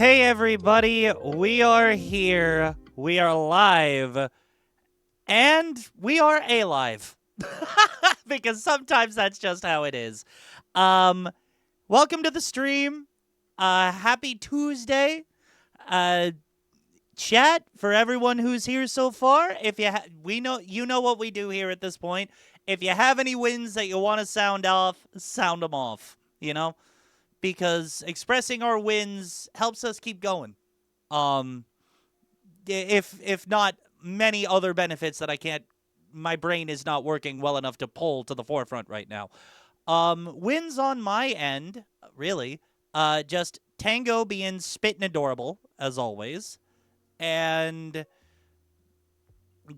Hey everybody, we are here, we are live, and we are alive. Because sometimes that's just how it is. Welcome to the stream. Happy Tuesday. Chat for everyone who's here so far. If you know what we do here at this point. If you have any wins that you want to sound off, sound them off, because expressing our wins helps us keep going. If not many other benefits that my brain is not working well enough to pull to the forefront right now. Wins on my end, really, just Tango being spittin' adorable, as always, and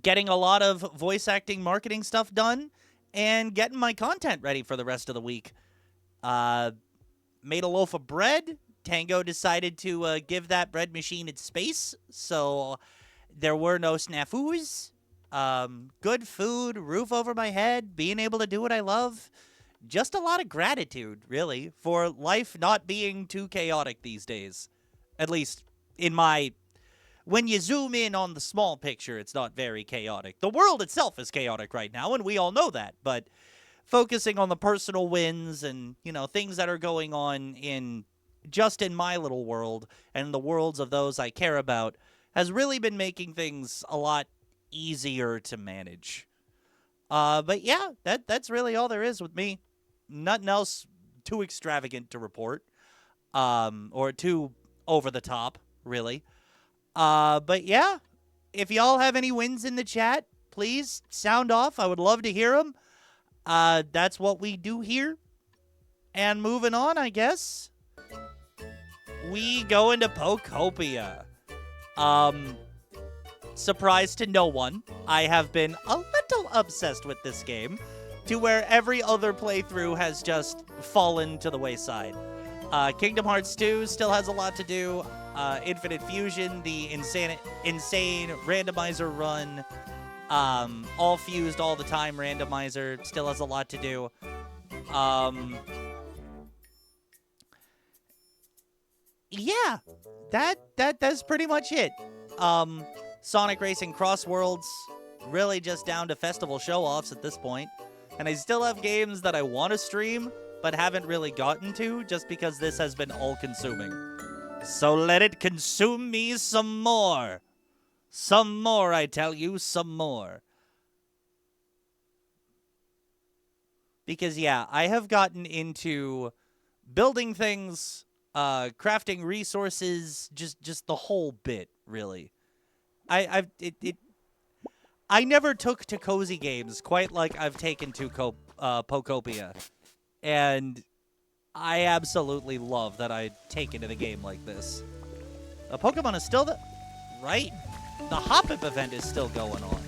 getting a lot of voice acting marketing stuff done, and getting my content ready for the rest of the week. Made a loaf of bread. Tango decided to give that bread machine its space, so there were no snafus. Good food, roof over my head, being able to do what I love. Just a lot of gratitude, really, for life not being too chaotic these days. At least when you zoom in on the small picture, it's not very chaotic. The world itself is chaotic right now, and we all know that, but focusing on the personal wins and, things that are going on in my little world and the worlds of those I care about has really been making things a lot easier to manage. But yeah, that's really all there is with me. Nothing else too extravagant to report, or too over the top, really. But yeah, if y'all have any wins in the chat, please sound off. I would love to hear them. That's what we do here. And moving on, I guess, we go into Pokopia. Surprise to no one, I have been a little obsessed with this game, to where every other playthrough has just fallen to the wayside. Kingdom Hearts 2 still has a lot to do. Infinite Fusion, the insane randomizer run, all fused all the time randomizer still has a lot to do. Yeah, that's pretty much it. Sonic Racing Cross Worlds, really just down to festival show-offs at this point. And I still have games that I want to stream, but haven't really gotten to, just because this has been all-consuming. So let it consume me some more. Some more, I tell you, some more. Because, yeah, I have gotten into building things, crafting resources, just the whole bit, really. I never took to cozy games quite like I've taken to Pokopia. And I absolutely love that I'd taken to the game like this. Pokemon is still right? The Hop-Up event is still going on.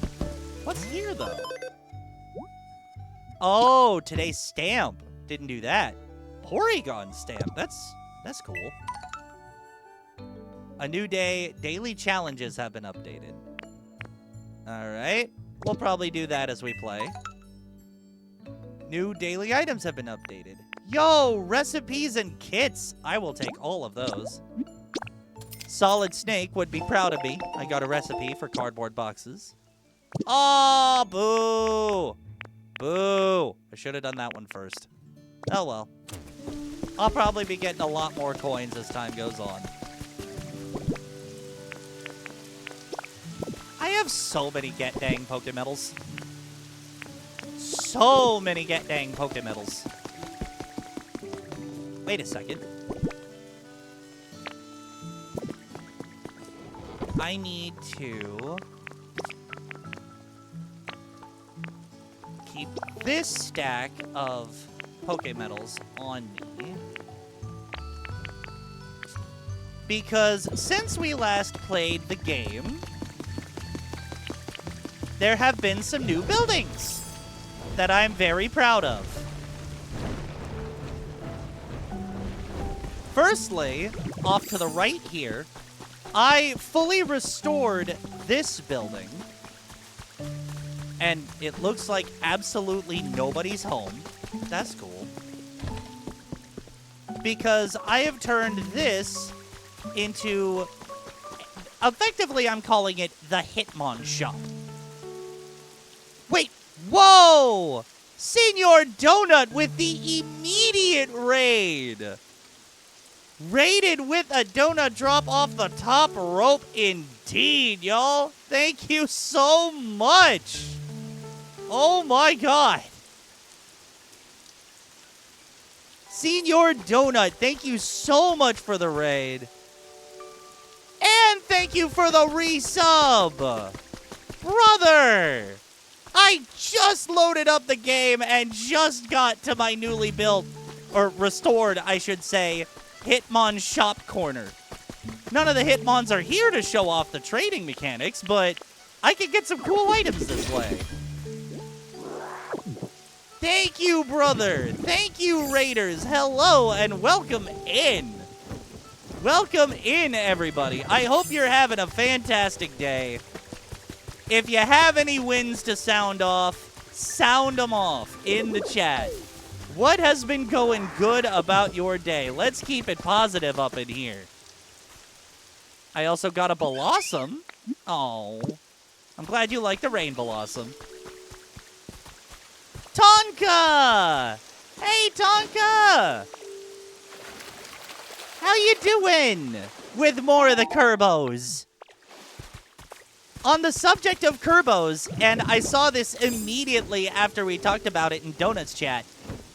What's here, though? Oh, today's stamp. Didn't do that. Porygon stamp. That's cool. A new day. Daily challenges have been updated. Alright. We'll probably do that as we play. New daily items have been updated. Yo, recipes and kits. I will take all of those. Solid Snake would be proud of me. I got a recipe for cardboard boxes. Oh, boo. Boo. I should have done that one first. Oh, well. I'll probably be getting a lot more coins as time goes on. I have so many Get Dang Pokemedals. So many Get Dang Pokemedals. Wait a second. I need to keep this stack of Pokemedals on me. Because since we last played the game, there have been some new buildings that I'm very proud of. Firstly, off to the right here, I fully restored this building. And it looks like absolutely nobody's home. That's cool. Because I have turned this into... Effectively, I'm calling it the Hitmon Shop. Wait, whoa! Senor Donut with the immediate raid. Raided with a donut drop off the top rope indeed, y'all. Thank you so much. Oh my god. Senor Donut, thank you so much for the raid. And thank you for the resub. Brother, I just loaded up the game and just got to my newly built, or restored, I should say, Hitmon Shop Corner. None of the Hitmons are here to show off the trading mechanics, but I can get some cool items this way. Thank you, brother. Thank you, Raiders. Hello, and welcome in. Welcome in, everybody. I hope you're having a fantastic day. If you have any wins to sound off, sound them off in the chat. What has been going good about your day? Let's keep it positive up in here. I also got a Blossom. Oh, I'm glad you like the Rain Blossom. Tonka! Hey, Tonka! How you doing with more of the Kerbos? On the subject of Kerbos, and I saw this immediately after we talked about it in Donuts chat,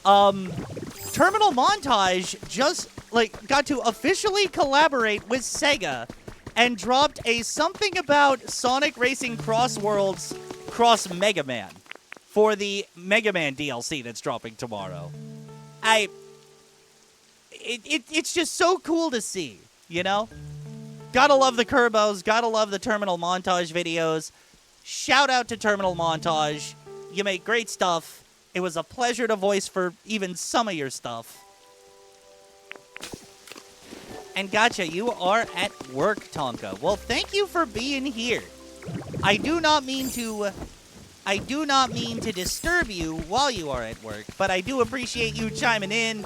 Terminal Montage just, got to officially collaborate with Sega and dropped a something about Sonic Racing Cross Worlds Cross Mega Man for the Mega Man DLC that's dropping tomorrow. It's just so cool to see, you know? Gotta love the Kerbos, gotta love the Terminal Montage videos. Shout out to Terminal Montage. You make great stuff. It was a pleasure to voice for even some of your stuff. And gotcha, you are at work, Tonka. Well, thank you for being here. I do not mean to disturb you while you are at work, but I do appreciate you chiming in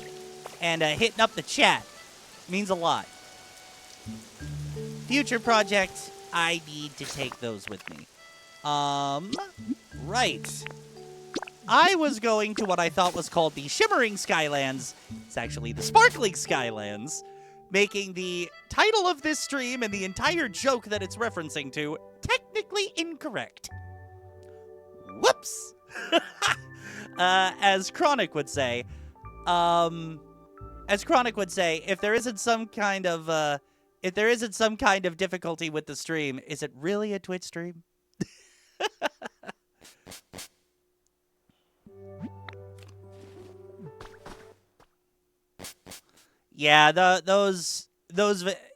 and hitting up the chat. Means a lot. Future projects, I need to take those with me. Right. I was going to what I thought was called the Shimmering Skylands. It's actually the Sparkling Skylands, making the title of this stream and the entire joke that it's referencing to technically incorrect. Whoops! As Chronic would say, if there isn't some kind of difficulty with the stream, is it really a Twitch stream? Yeah,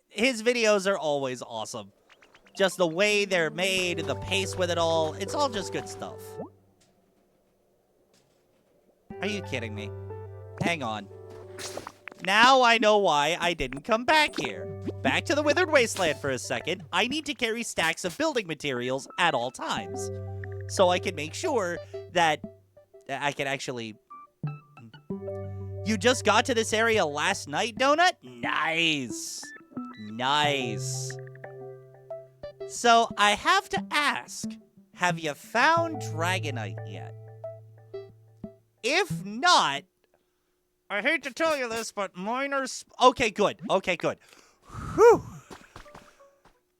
his videos are always awesome. Just the way they're made, the pace with it all, it's all just good stuff. Are you kidding me? Hang on. Now I know why I didn't come back here. Back to the Withered Wasteland for a second. I need to carry stacks of building materials at all times, so I can make sure that I can actually... You just got to this area last night, Donut? Nice. Nice. So, I have to ask, have you found Dragonite yet? If not, I hate to tell you this, but miners... Okay, good. Okay, good. Whew.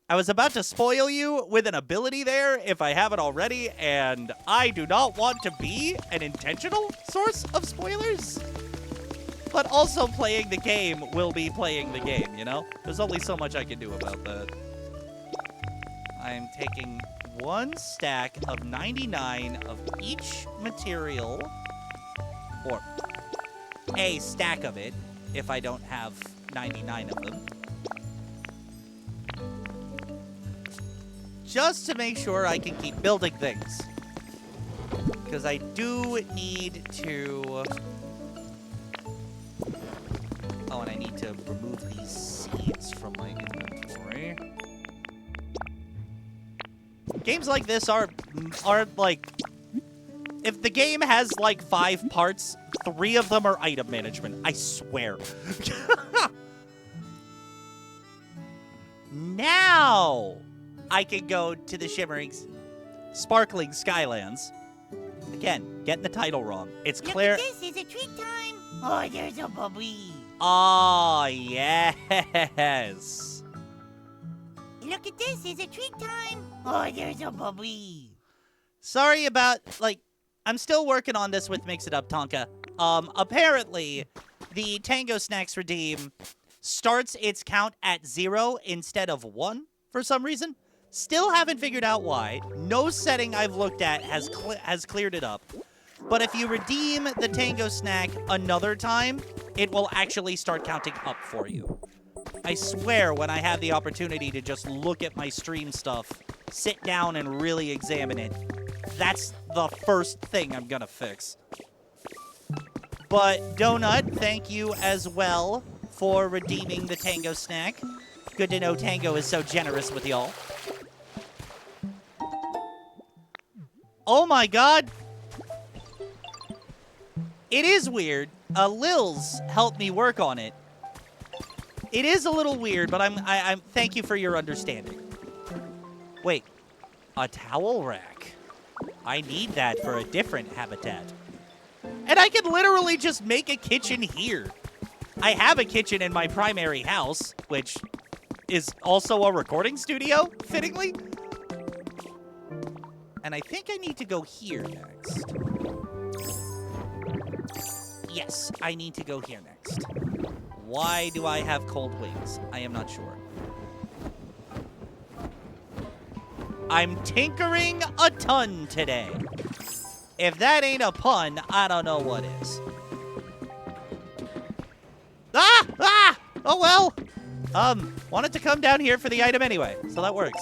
I was about to spoil you with an ability there, if I haven't already, and I do not want to be an intentional source of spoilers. But also playing the game will be playing the game, you know? There's only so much I can do about that. I'm taking one stack of 99 of each material, or a stack of it, if I don't have 99 of them. Just to make sure I can keep building things. Because I do need to... Oh, and I need to remove these seeds from my inventory. Games like this are like... If the game has, like, 5 parts, 3 of them are item management. I swear. Now I can go to the shimmering, sparkling Skylands. Again, getting the title wrong. It's clear. Look at this, it's a treat time. Oh, there's a bubbly. Oh, yes. Look at this, it's a treat time. Oh, there's a bubbly. Sorry about, I'm still working on this with Mix It Up, Tonka. Apparently, the Tango Snacks Redeem starts its count at 0 instead of 1 for some reason. Still haven't figured out why. No setting I've looked at has cleared it up. But if you redeem the Tango Snack another time, it will actually start counting up for you. I swear, when I have the opportunity to just look at my stream stuff, sit down and really examine it, that's the first thing I'm gonna fix. But Donut, thank you as well for redeeming the Tango Snack. Good to know Tango is so generous with y'all. Oh my god! It is weird. Lils helped me work on it. It is a little weird, but I'm thank you for your understanding. Wait, a towel rack. I need that for a different habitat. And I can literally just make a kitchen here. I have a kitchen in my primary house, which is also a recording studio, fittingly. And I think I need to go here next. Yes, I need to go here next. Why do I have cold wings? I am not sure. I'm tinkering a ton today. If that ain't a pun, I don't know what is. Ah! Ah! Oh well. Wanted to come down here for the item anyway, so that works.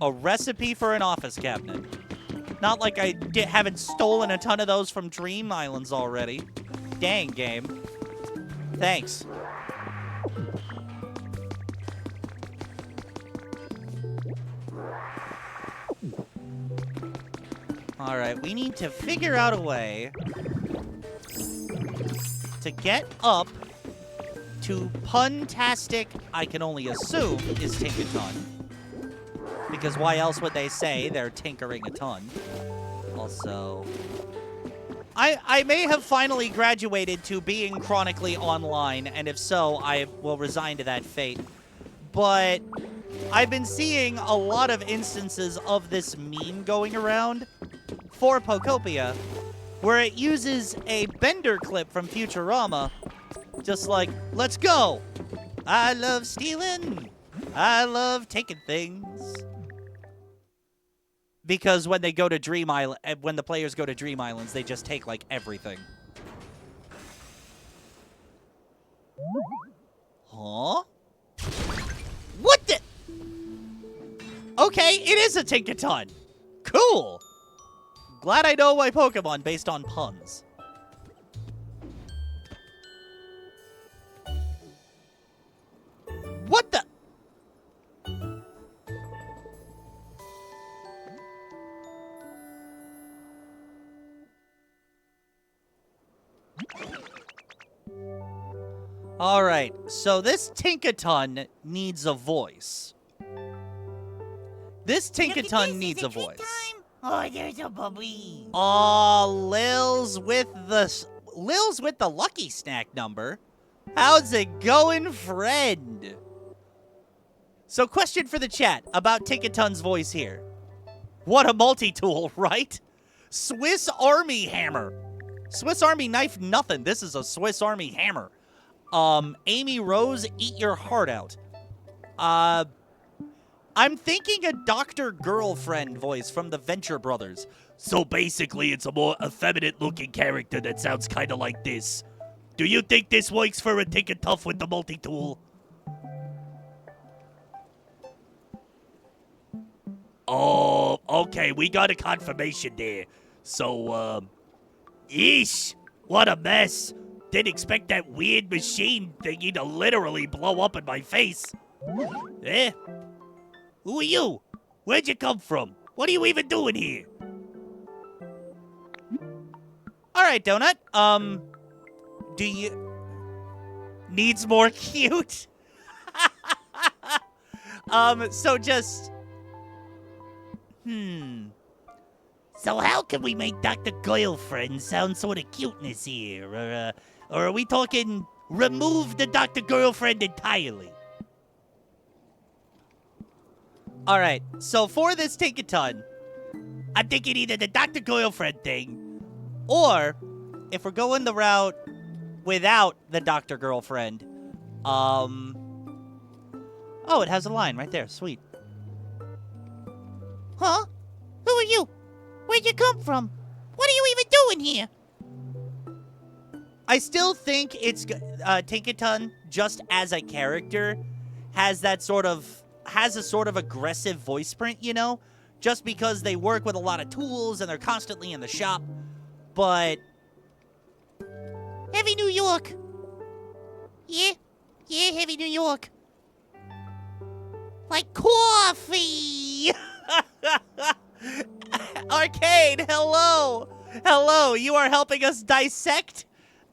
A recipe for an office cabinet. Not like I haven't stolen a ton of those from Dream Islands already. Dang, game. Thanks. Alright, we need to figure out a way to get up to Puntastic, I can only assume, is Tinkaton. Because why else would they say they're tinkering a ton? Also, I may have finally graduated to being chronically online, and if so, I will resign to that fate. But I've been seeing a lot of instances of this meme going around for Pokopia, where it uses a Bender clip from Futurama, just like, let's go! I love stealing! I love taking things. Because when they go to Dream Island, when the players go to Dream Islands, they just take, like, everything. Huh? What the? Okay, it is a Tinkaton. Cool. Glad I know my Pokemon based on puns. What the? Alright, so this Tinkaton needs a voice. This Tinkaton needs a voice. Oh, there's a bubbly. Aw, Lils with the lucky snack number. How's it going, friend? So question for the chat about Tinkaton's voice here. What a multi-tool, right? Swiss Army hammer. Swiss Army knife, nothing. This is a Swiss Army hammer. Amy Rose, eat your heart out. I'm thinking a Dr. Girlfriend voice from the Venture Brothers. So basically, it's a more effeminate-looking character that sounds kind of like this. Do you think this works for a Tinkatuff with the multi-tool? Oh, okay, we got a confirmation there. So, yeesh, what a mess. Didn't expect that weird machine thingy to literally blow up in my face. Eh? Who are you? Where'd you come from? What are you even doing here? Alright, Donut. Do you... Needs more cute? So just... So how can we make Dr. Girlfriend sound sort of cuteness here? Or are we talking remove the Dr. Girlfriend entirely? Alright, so for this Tinkaton, I'm thinking either the Dr. Girlfriend thing. or if we're going the route without the Dr. Girlfriend, oh, it has a line right there. Sweet. Huh? Who are you? Where'd you come from? What are you even doing here? I still think it's Tinkaton, just as a character, has a sort of aggressive voice print, you know? Just because they work with a lot of tools and they're constantly in the shop. But Heavy New York. Yeah, Heavy New York. Like coffee. Arcade, hello! Hello, you are helping us dissect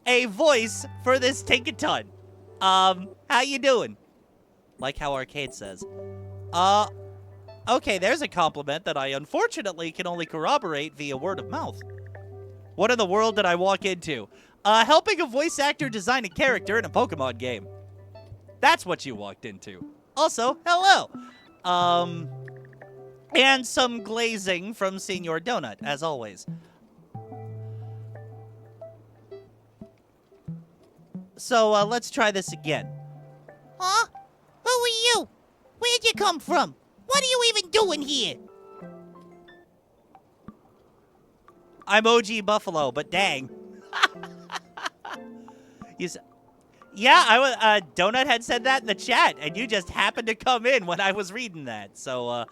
a voice for this Tinkaton. How you doing? Like how Arcade says. Okay, there's a compliment that I unfortunately can only corroborate via word of mouth. What in the world did I walk into? Helping a voice actor design a character in a Pokemon game. That's what you walked into. Also, hello! And some glazing from Senor Donut, as always. So, let's try this again. Huh? Who are you? Where'd you come from? What are you even doing here? I'm OG Buffalo, but dang. Yeah, Donut had said that in the chat, and you just happened to come in when I was reading that, so,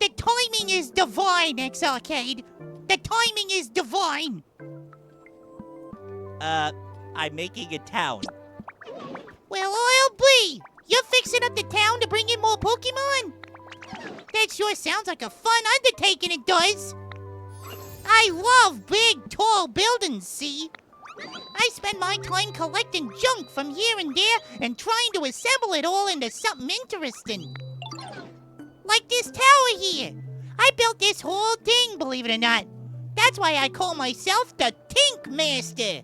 The timing is divine, X-Arcade. The timing is divine. I'm making a town. Well, I'll be. You're fixing up the town to bring in more Pokemon? That sure sounds like a fun undertaking, it does. I love big, tall buildings, see? I spend my time collecting junk from here and there and trying to assemble it all into something interesting. Like this tower here. I built this whole thing, believe it or not. That's why I call myself the Tink Master.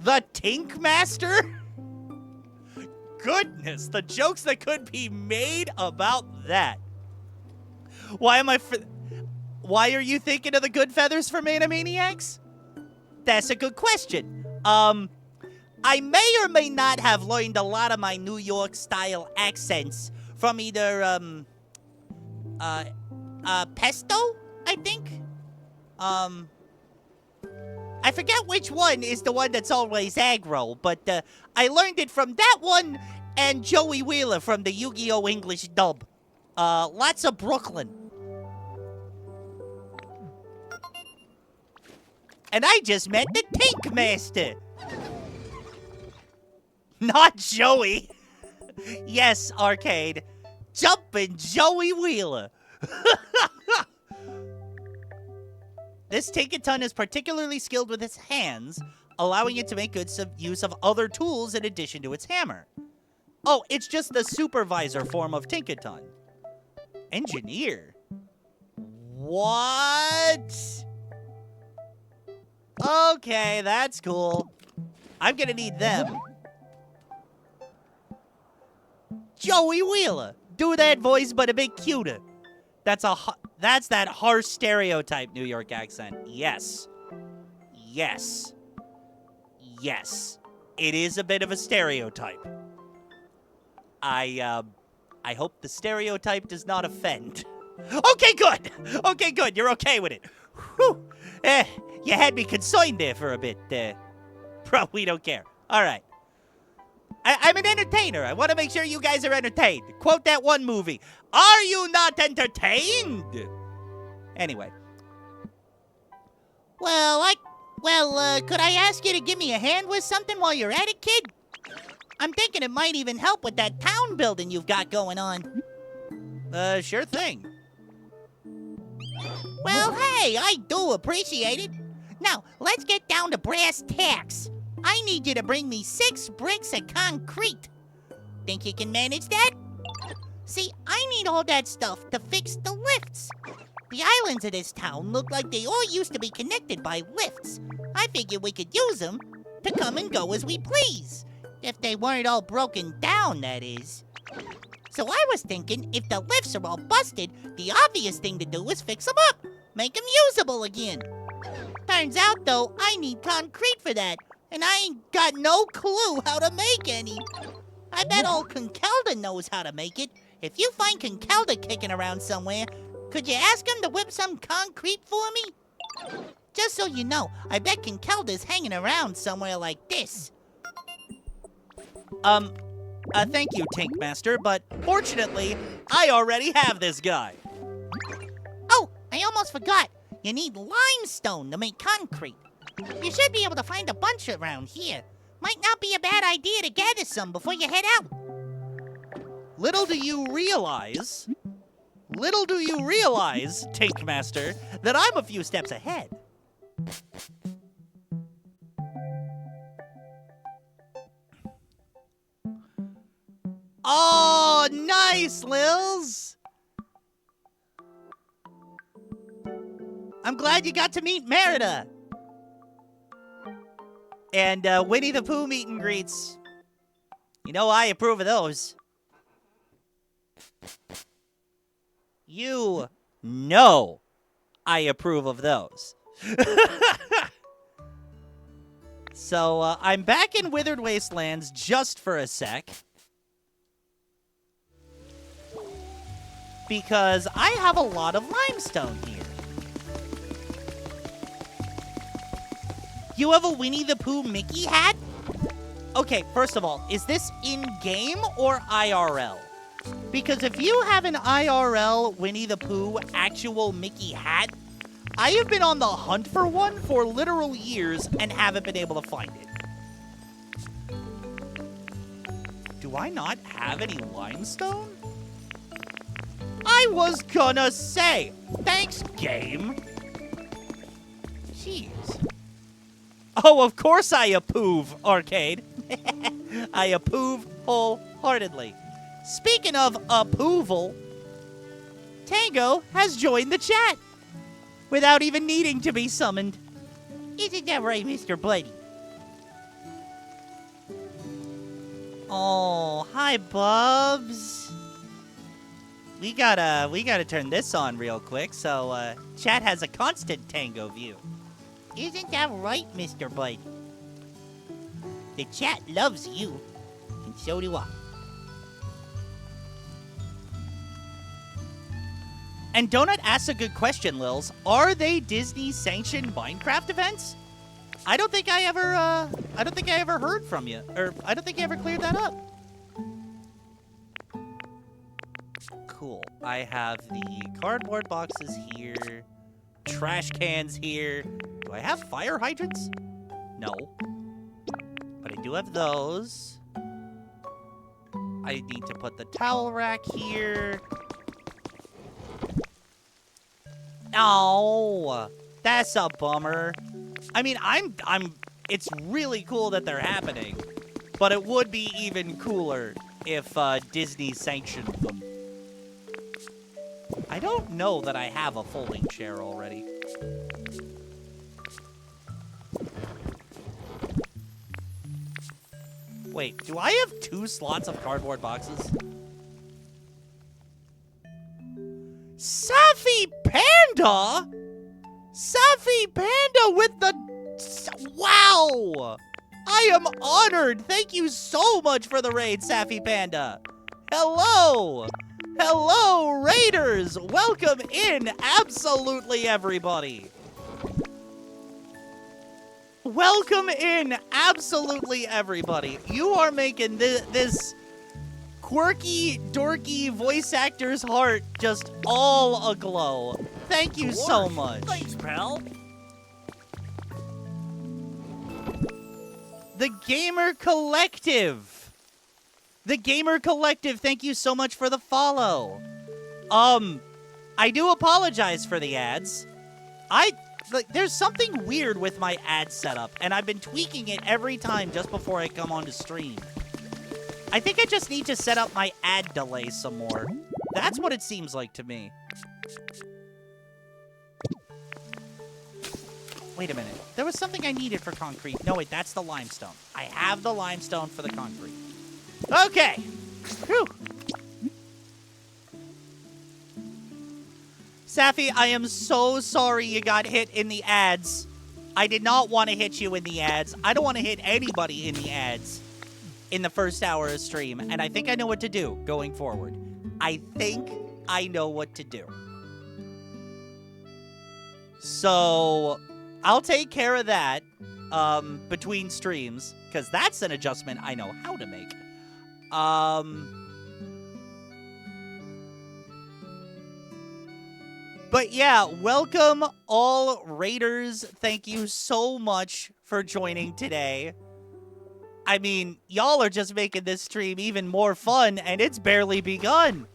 The Tink Master? Goodness, the jokes that could be made about that. Why are you thinking of the good feathers for Manamaniacs? That's a good question. I may or may not have learned a lot of my New York style accents from either, Pesto, I think? I forget which one is the one that's always aggro, but I learned it from that one and Joey Wheeler from the Yu-Gi-Oh! English dub. Lots of Brooklyn. And I just met the Tink Master. Not Joey. Yes, Arcade. Jumpin' Joey Wheeler. This Tinkaton is particularly skilled with its hands, allowing it to make good use of other tools in addition to its hammer. Oh, it's just the supervisor form of Tinkaton. Engineer? What? Okay, that's cool. I'm gonna need them. Joey Wheeler. Do that voice, but a bit cuter. That's that harsh stereotype New York accent. Yes. Yes. Yes. It is a bit of a stereotype. I hope the stereotype does not offend. Okay, good. Okay, good. You're okay with it. Whew. You had me concerned there for a bit. Bro, we don't care. All right. I'm an entertainer. I want to make sure you guys are entertained. Quote that one movie. Are you not entertained? Anyway. Well, could I ask you to give me a hand with something while you're at it, kid? I'm thinking it might even help with that town building you've got going on. Sure thing. Well, hey, I do appreciate it. Now, let's get down to brass tacks. I need you to bring me 6 bricks of concrete. Think you can manage that? See, I need all that stuff to fix the lifts. The islands of this town look like they all used to be connected by lifts. I figured we could use them to come and go as we please. If they weren't all broken down, that is. So I was thinking, if the lifts are all busted, the obvious thing to do is fix them up. Make them usable again. Turns out, though, I need concrete for that. And I ain't got no clue how to make any. I bet old Conkelda knows how to make it. If you find Conkelda kicking around somewhere, could you ask him to whip some concrete for me? Just so you know, I bet Conkelda's hanging around somewhere like this. Thank you, Tankmaster, but fortunately, I already have this guy. Oh, I almost forgot. You need limestone to make concrete. You should be able to find a bunch around here. Might not be a bad idea to gather some before you head out. Little do you realize, Tankmaster, that I'm a few steps ahead. Oh, nice, Lils! I'm glad you got to meet Merida. And Winnie the Pooh meet and greets. You know, I approve of those. You know I approve of those. So, I'm back in Withered Wastelands just for a sec. Because I have a lot of limestone here. You have a Winnie the Pooh Mickey hat? Okay, first of all, is this in-game or IRL? Because if you have an IRL Winnie the Pooh actual Mickey hat, I have been on the hunt for one for literal years and haven't been able to find it. Do I not have any limestone? I was gonna say, thanks, game. Jeez. Oh, of course I approve, Arcade. I approve wholeheartedly. Speaking of approval, Tango has joined the chat without even needing to be summoned. Isn't that right, Mr. Bloody? Oh, hi, Bubs. We gotta turn this on real quick so chat has a constant Tango view. Isn't that right, Mr. Bud? The chat loves you, and so do I. And Donut asks a good question, Lils. Are they Disney-sanctioned Minecraft events? I don't think I ever heard from you, or I don't think you ever cleared that up. Cool. I have the cardboard boxes here, trash cans here. Do I have fire hydrants? No. But I do have those. I need to put the towel rack here. Oh, that's a bummer. I mean, it's really cool that they're happening, but it would be even cooler if Disney sanctioned them. I don't know that I have a folding chair already. Wait, do I have 2 slots of cardboard boxes? Safi Panda? Safi Panda with the... Wow! I am honored! Thank you so much for the raid, Safi Panda! Hello! Hello, Raiders! Welcome in, absolutely everybody! Welcome in, absolutely everybody! You are making this quirky, dorky voice actor's heart just all aglow. Thank you so much. Thanks, pal. The Gamer Collective. The Gamer Collective, thank you so much for the follow. I do apologize for the ads. There's something weird with my ad setup, and I've been tweaking it every time just before I come on to stream. I think I just need to set up my ad delay some more. That's what it seems like to me. Wait a minute. There was something I needed for concrete. No, wait, that's the limestone. I have the limestone for the concrete. Okay. Whew. Safi, I am so sorry you got hit in the ads. I did not want to hit you in the ads. I don't want to hit anybody in the ads in the first hour of stream, and I think I know what to do going forward. I think I know what to do. So I'll take care of that between streams, because that's an adjustment I know how to make. But yeah, welcome all raiders. Thank you so much for joining today. I mean, y'all are just making this stream even more fun, and it's barely begun.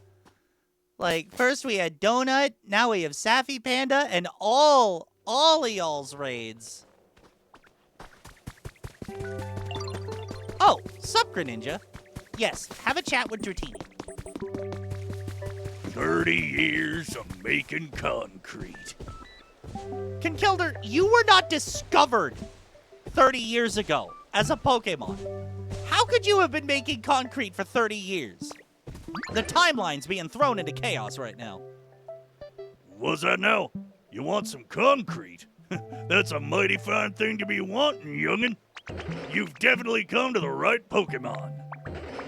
Like, first we had Donut, now we have Safi Panda, and all of y'all's raids. Oh, sup, Greninja. Yes, have a chat with Dratini. 30 years of making concrete. Kinkilder, you were not discovered 30 years ago as a Pokemon. How could you have been making concrete for 30 years? The timeline's being thrown into chaos right now. What's that now? You want some concrete? That's a mighty fine thing to be wanting, youngin'. You've definitely come to the right Pokemon.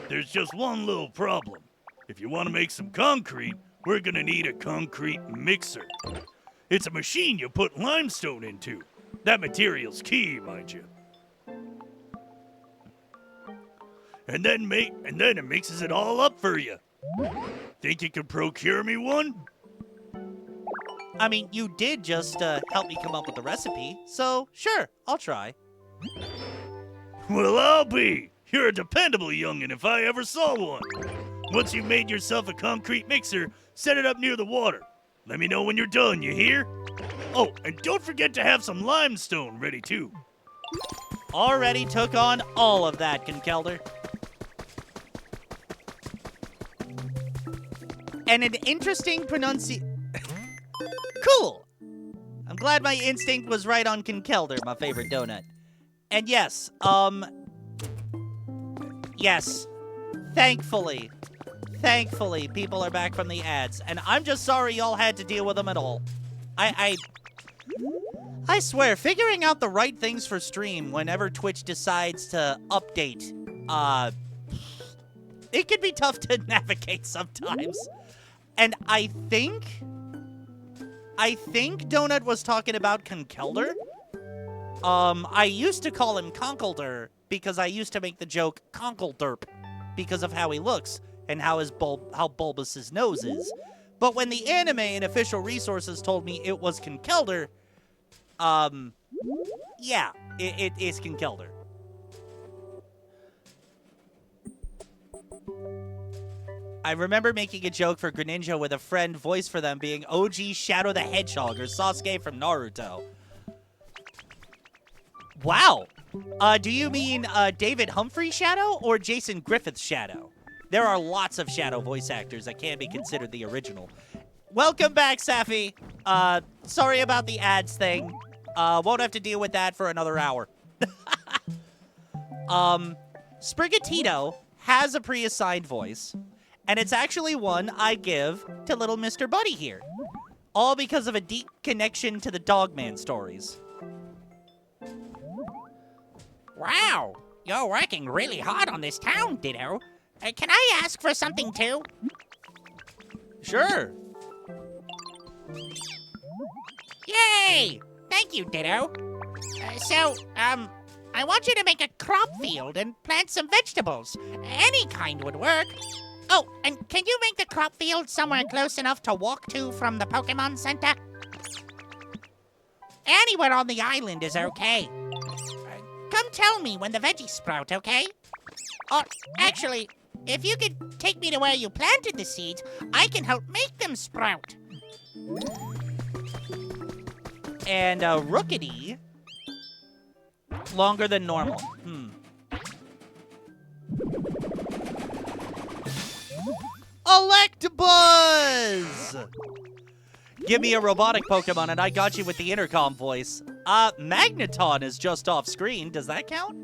There's just one little problem. If you want to make some concrete, we're gonna need a concrete mixer. It's a machine you put limestone into. That material's key, mind you. And then it mixes it all up for you. Think you can procure me one? I mean, you did just help me come up with the recipe, so sure, I'll try. Well, I'll be. You're a dependable youngin' if I ever saw one. Once you've made yourself a concrete mixer, set it up near the water. Let me know when you're done, you hear? Oh, and don't forget to have some limestone ready, too. Already took on all of that, Conkelder. And an interesting Cool! I'm glad my instinct was right on Conkelder, my favorite donut. And yes, yes, thankfully, people are back from the ads, and I'm just sorry y'all had to deal with them at all. I swear, figuring out the right things for stream whenever Twitch decides to update, it can be tough to navigate sometimes. And I think Donut was talking about Conkelder. I used to call him Conkelder because I used to make the joke Conkelderp because of how he looks and how how bulbous his nose is. But when the anime and official resources told me it was Conkelder, yeah, it is Conkelder. I remember making a joke for Greninja with a friend, voice for them being OG Shadow the Hedgehog or Sasuke from Naruto. Wow. Do you mean David Humphrey Shadow or Jason Griffith Shadow? There are lots of Shadow voice actors that can be considered the original. Welcome back, Safi. Sorry about the ads thing. Won't have to deal with that for another hour. Sprigatito has a pre-assigned voice, and it's actually one I give to little Mr. Buddy here. All because of a deep connection to the Dogman stories. Wow, you're working really hard on this town, Ditto. Can I ask for something too? Sure. Yay! Thank you, Ditto. I want you to make a crop field and plant some vegetables. Any kind would work. Oh, and can you make the crop field somewhere close enough to walk to from the Pokemon Center? Anywhere on the island is okay. Come tell me when the veggies sprout, okay? Or, actually, if you could take me to where you planted the seeds, I can help make them sprout. And Rookity, longer than normal. Electabuzz! Give me a robotic Pokemon and I got you with the intercom voice. Magneton is just off screen. Does that count?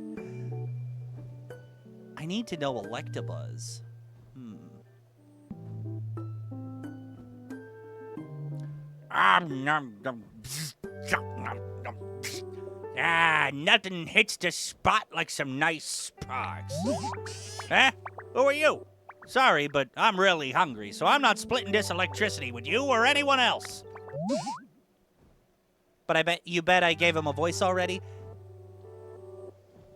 I need to know Electabuzz. Nothing hits the spot like some nice sparks. Huh? Who are you? Sorry, but I'm really hungry, so I'm not splitting this electricity with you or anyone else. But you bet I gave him a voice already?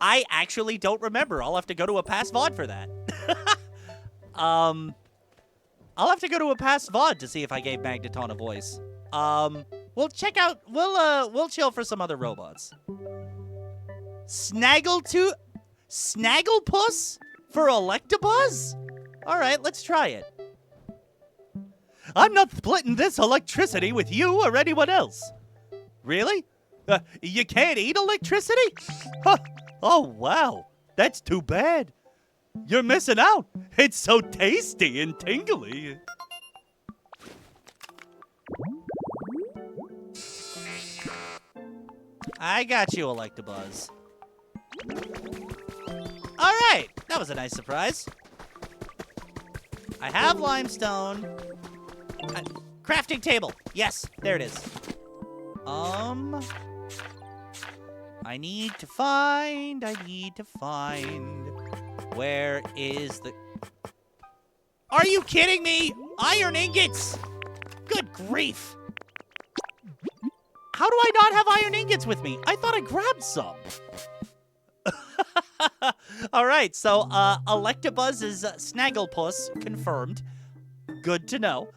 I actually don't remember. I'll have to go to a past VOD for that. I'll have to go to a past VOD to see if I gave Magneton a voice. We'll check out, we'll chill for some other robots. Snagglepuss for Electabuzz? All right, let's try it. I'm not splitting this electricity with you or anyone else. Really? You can't eat electricity? Huh. Oh, wow. That's too bad. You're missing out. It's so tasty and tingly. I got you, Electabuzz. All right, that was a nice surprise. I have limestone. Crafting table. Yes, there it is. I need to find. Where is the... Are you kidding me? Iron ingots! Good grief. How do I not have iron ingots with me? I thought I grabbed some. All right, so Electabuzz is Snagglepuss, confirmed. Good to know.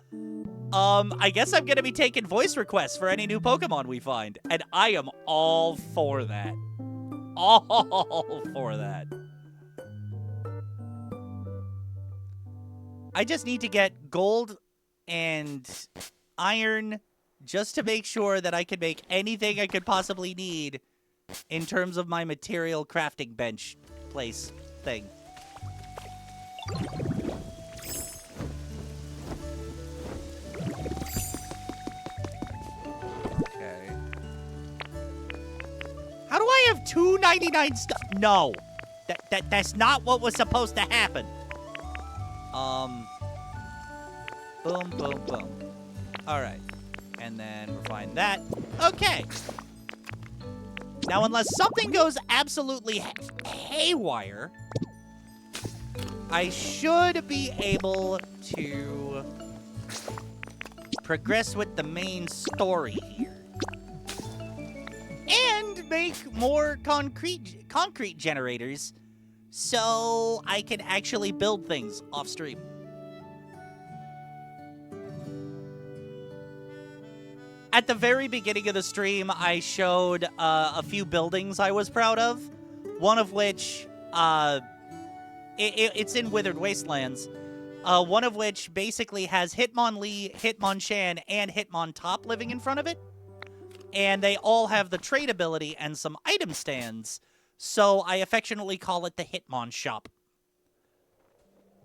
I guess I'm going to be taking voice requests for any new Pokemon we find, and I am all for that. All for that. I just need to get gold and iron just to make sure that I can make anything I could possibly need in terms of my material crafting bench place thing. Okay. How do I have 299 stuff? No. That's not what was supposed to happen. Boom, boom, boom. All right. And then refine that. Okay. Now, unless something goes absolutely haywire, I should be able to progress with the main story here. And make more concrete generators so I can actually build things off stream. At the very beginning of the stream, I showed a few buildings I was proud of. One of which, it's in Withered Wastelands. One of which basically has Hitmonlee, Hitmonchan, and Hitmontop living in front of it. And they all have the trade ability and some item stands. So I affectionately call it the Hitmon Shop.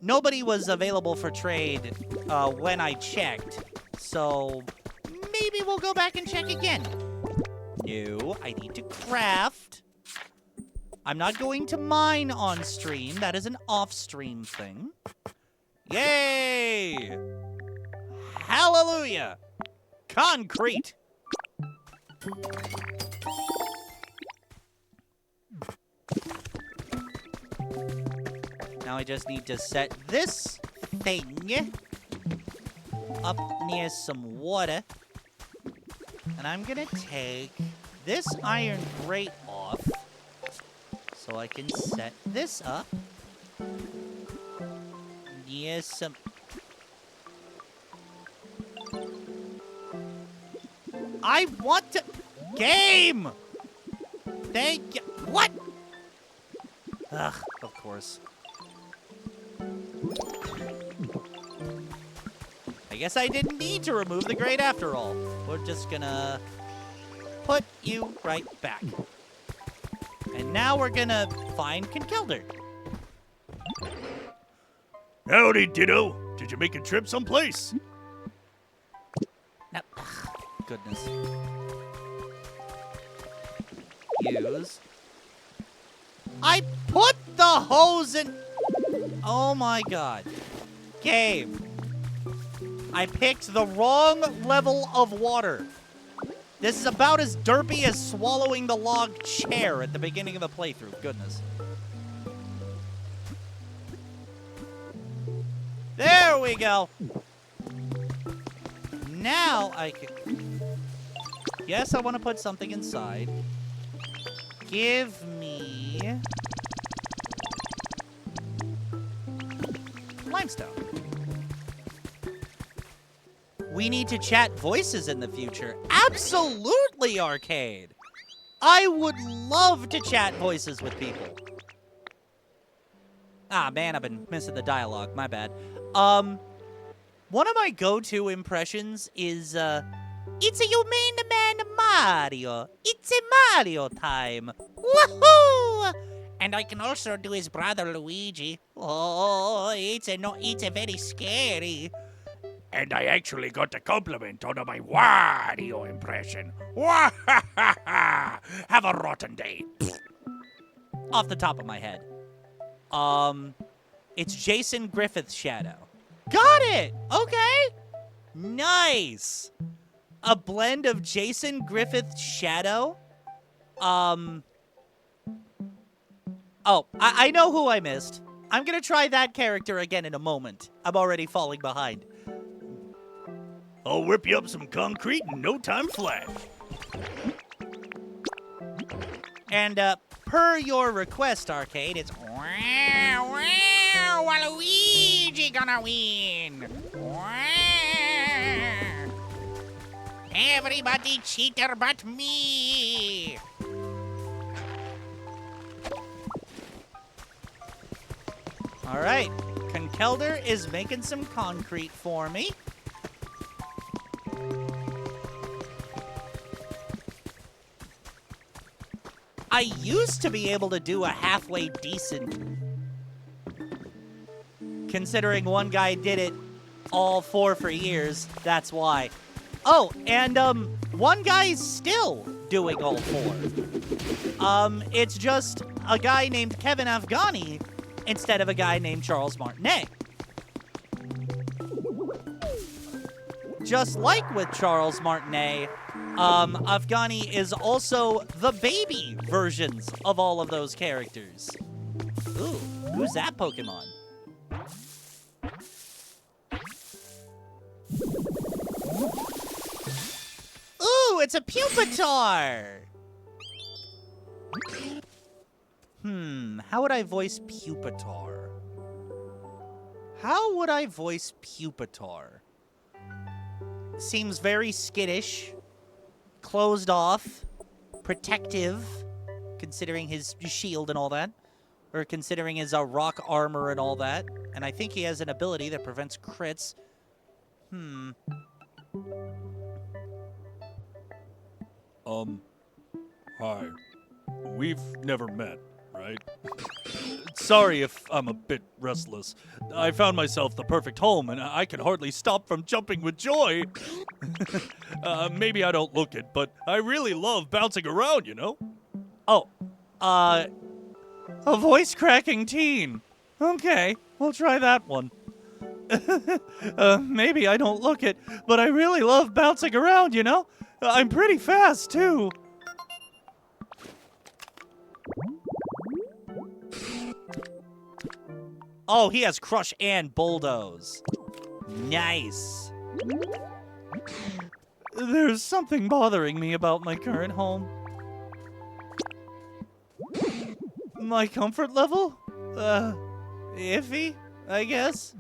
Nobody was available for trade when I checked. So... maybe we'll go back and check again. No, I need to craft. I'm not going to mine on stream. That is an off-stream thing. Yay! Hallelujah! Concrete! Now I just need to set this thing up near some water. And I'm gonna take this iron grate off so I can set this up near some... I want to... Game! Thank you. What? Ugh, of course. I guess I didn't need to remove the grate after all. We're just gonna put you right back. And now we're gonna find Conkeldurr. Howdy, Ditto. Did you make a trip someplace? No. Goodness. Use. I put the hose in. Oh my god. Game. I picked the wrong level of water. This is about as derpy as swallowing the log chair at the beginning of the playthrough. Goodness. There we go. Now I can... Yes, I want to put something inside. Give me... limestone. We need to chat voices in the future. Absolutely, Arcade. I would love to chat voices with people. Ah, man, I've been missing the dialogue. My bad. One of my go-to impressions is, it's a you mean the man Mario. It's a Mario time. Woohoo! And I can also do his brother Luigi. Oh, it's a very scary. And I actually got a compliment on my Wario impression. Wahahaha! Have a rotten day. Off the top of my head. It's Jason Griffith's shadow. Got it! Okay! Nice! A blend of Jason Griffith's shadow. Oh, I know who I missed. I'm gonna try that character again in a moment. I'm already falling behind. I'll whip you up some concrete in no time flat. And, per your request, Arcade, it's... Wow, wow, Waluigi gonna win. Wow. Everybody cheater but me. All right. Conkelder is making some concrete for me. I used to be able to do a halfway decent, considering one guy did it all 4 for years. That's why. Oh, and one guy's still doing all 4. It's just a guy named Kevin Afghani instead of a guy named Charles Martinet. Just like with Charles Martinet, Afghani is also the baby versions of all of those characters. Ooh, who's that Pokemon? Ooh, it's a Pupitar! How would I voice Pupitar? How would I voice Pupitar? Seems very skittish, closed off, protective, considering his shield and all that, or considering his rock armor and all that. And I think he has an ability that prevents crits. Hi. We've never met, right? Sorry if I'm a bit restless. I found myself the perfect home, and I can hardly stop from jumping with joy. Maybe I don't look it, but I really love bouncing around, you know? Oh, a voice-cracking teen. Okay, we'll try that one. Maybe I don't look it, but I really love bouncing around, you know? I'm pretty fast, too. Oh, he has Crush and Bulldoze. Nice. There's something bothering me about my current home. My comfort level? Iffy, I guess.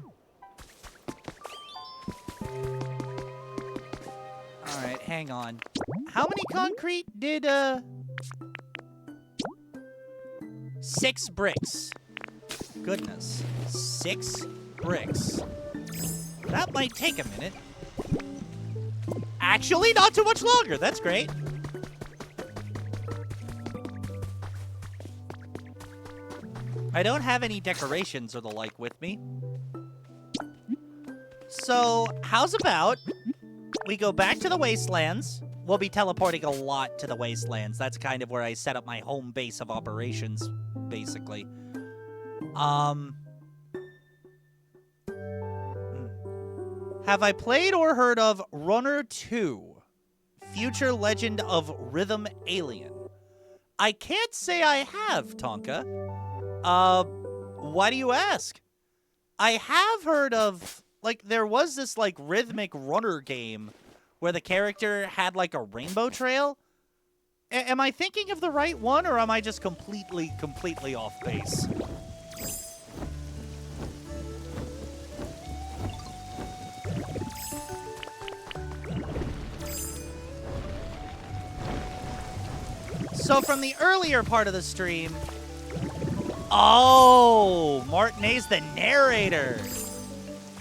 Alright, hang on. How many concrete did, 6 bricks. Goodness. 6 bricks. That might take a minute. Actually, not too much longer. That's great. I don't have any decorations or the like with me. So, how's about we go back to the Wastelands? We'll be teleporting a lot to the Wastelands. That's kind of where I set up my home base of operations, basically. Have I played or heard of Runner 2? Future Legend of Rhythm Alien. I can't say I have, Tonka. Why do you ask? I have heard of, like, there was this, like, rhythmic runner game where the character had, like, a rainbow trail. Am I thinking of the right one, or am I just completely off base? So from the earlier part of the stream... Oh, Martinet's the narrator.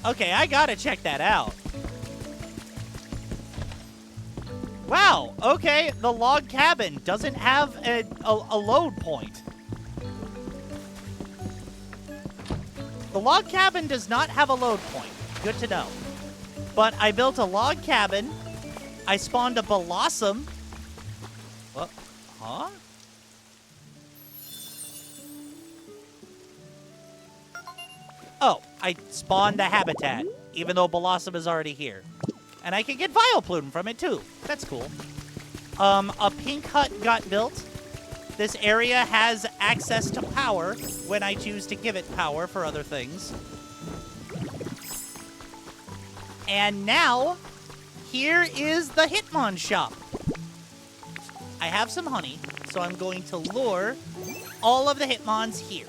Okay, I gotta check that out. Wow, okay, the log cabin doesn't have a load point. The log cabin does not have a load point. Good to know. But I built a log cabin. I spawned a blossom. What? Huh? Oh, I spawned the habitat, even though Blossom is already here. And I can get Vileplume from it, too. That's cool. A pink hut got built. This area has access to power when I choose to give it power for other things. And now, here is the Hitmon shop. I have some honey, so I'm going to lure all of the Hitmons here.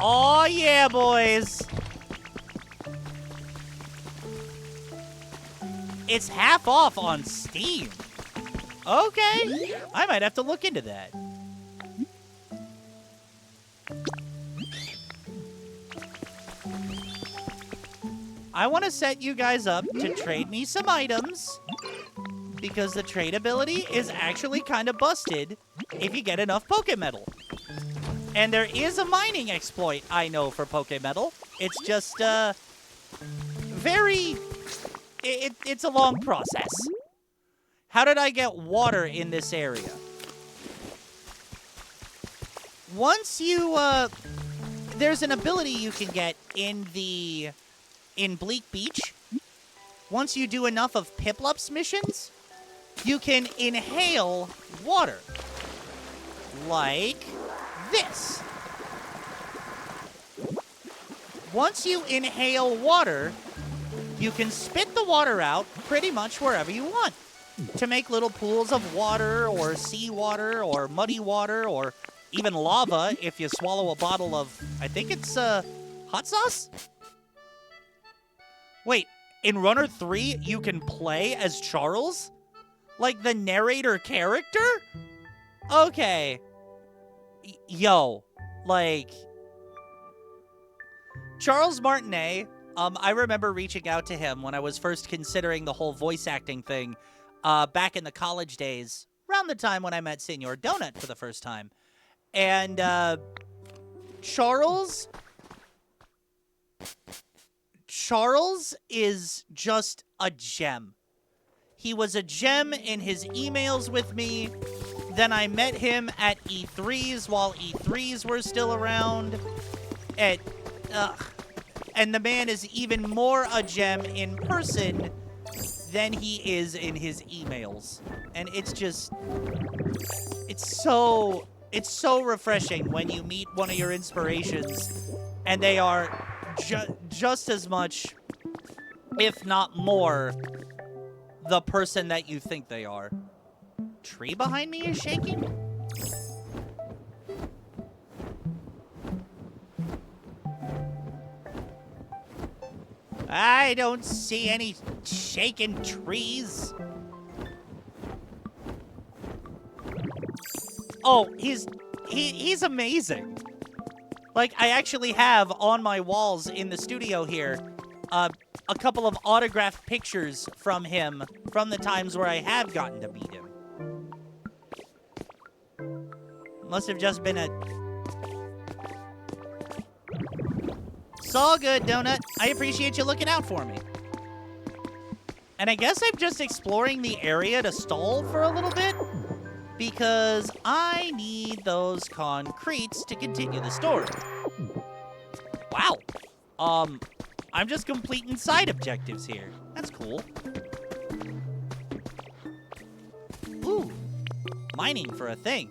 Oh yeah, boys! It's half off on Steam. Okay, I might have to look into that. I want to set you guys up to trade me some items, because the trade ability is actually kind of busted if you get enough Pokemetal. And there is a mining exploit, I know, for Pokemetal. It's just, it's a long process. How did I get water in this area? Once you, there's an ability you can get in Bleak Beach. Once you do enough of Piplup's missions, you can inhale water. Like this. Once you inhale water, you can spit the water out pretty much wherever you want to make little pools of water or seawater or muddy water or even lava if you swallow a bottle of, I think it's hot sauce? Wait, in Runner 3, you can play as Charles? Like the narrator character? Okay. Yo, like, Charles Martinet, I remember reaching out to him when I was first considering the whole voice acting thing back in the college days, around the time when I met Senor Donut for the first time. And Charles is just a gem. He was a gem in his emails with me. Then I met him at E3s while E3s were still around. And the man is even more a gem in person than he is in his emails. And it's just... It's so refreshing when you meet one of your inspirations and they are just as much, if not more, the person that you think they are. Tree behind me is shaking? I don't see any shaking trees. Oh, he's amazing. Like, I actually have on my walls in the studio here a couple of autographed pictures from him from the times where I have gotten to meet him. Must have just been a... It's all good, Donut. I appreciate you looking out for me. And I guess I'm just exploring the area to stall for a little bit, because I need those concretes to continue the story. Wow. I'm just completing side objectives here. That's cool. Ooh. Mining for a thing.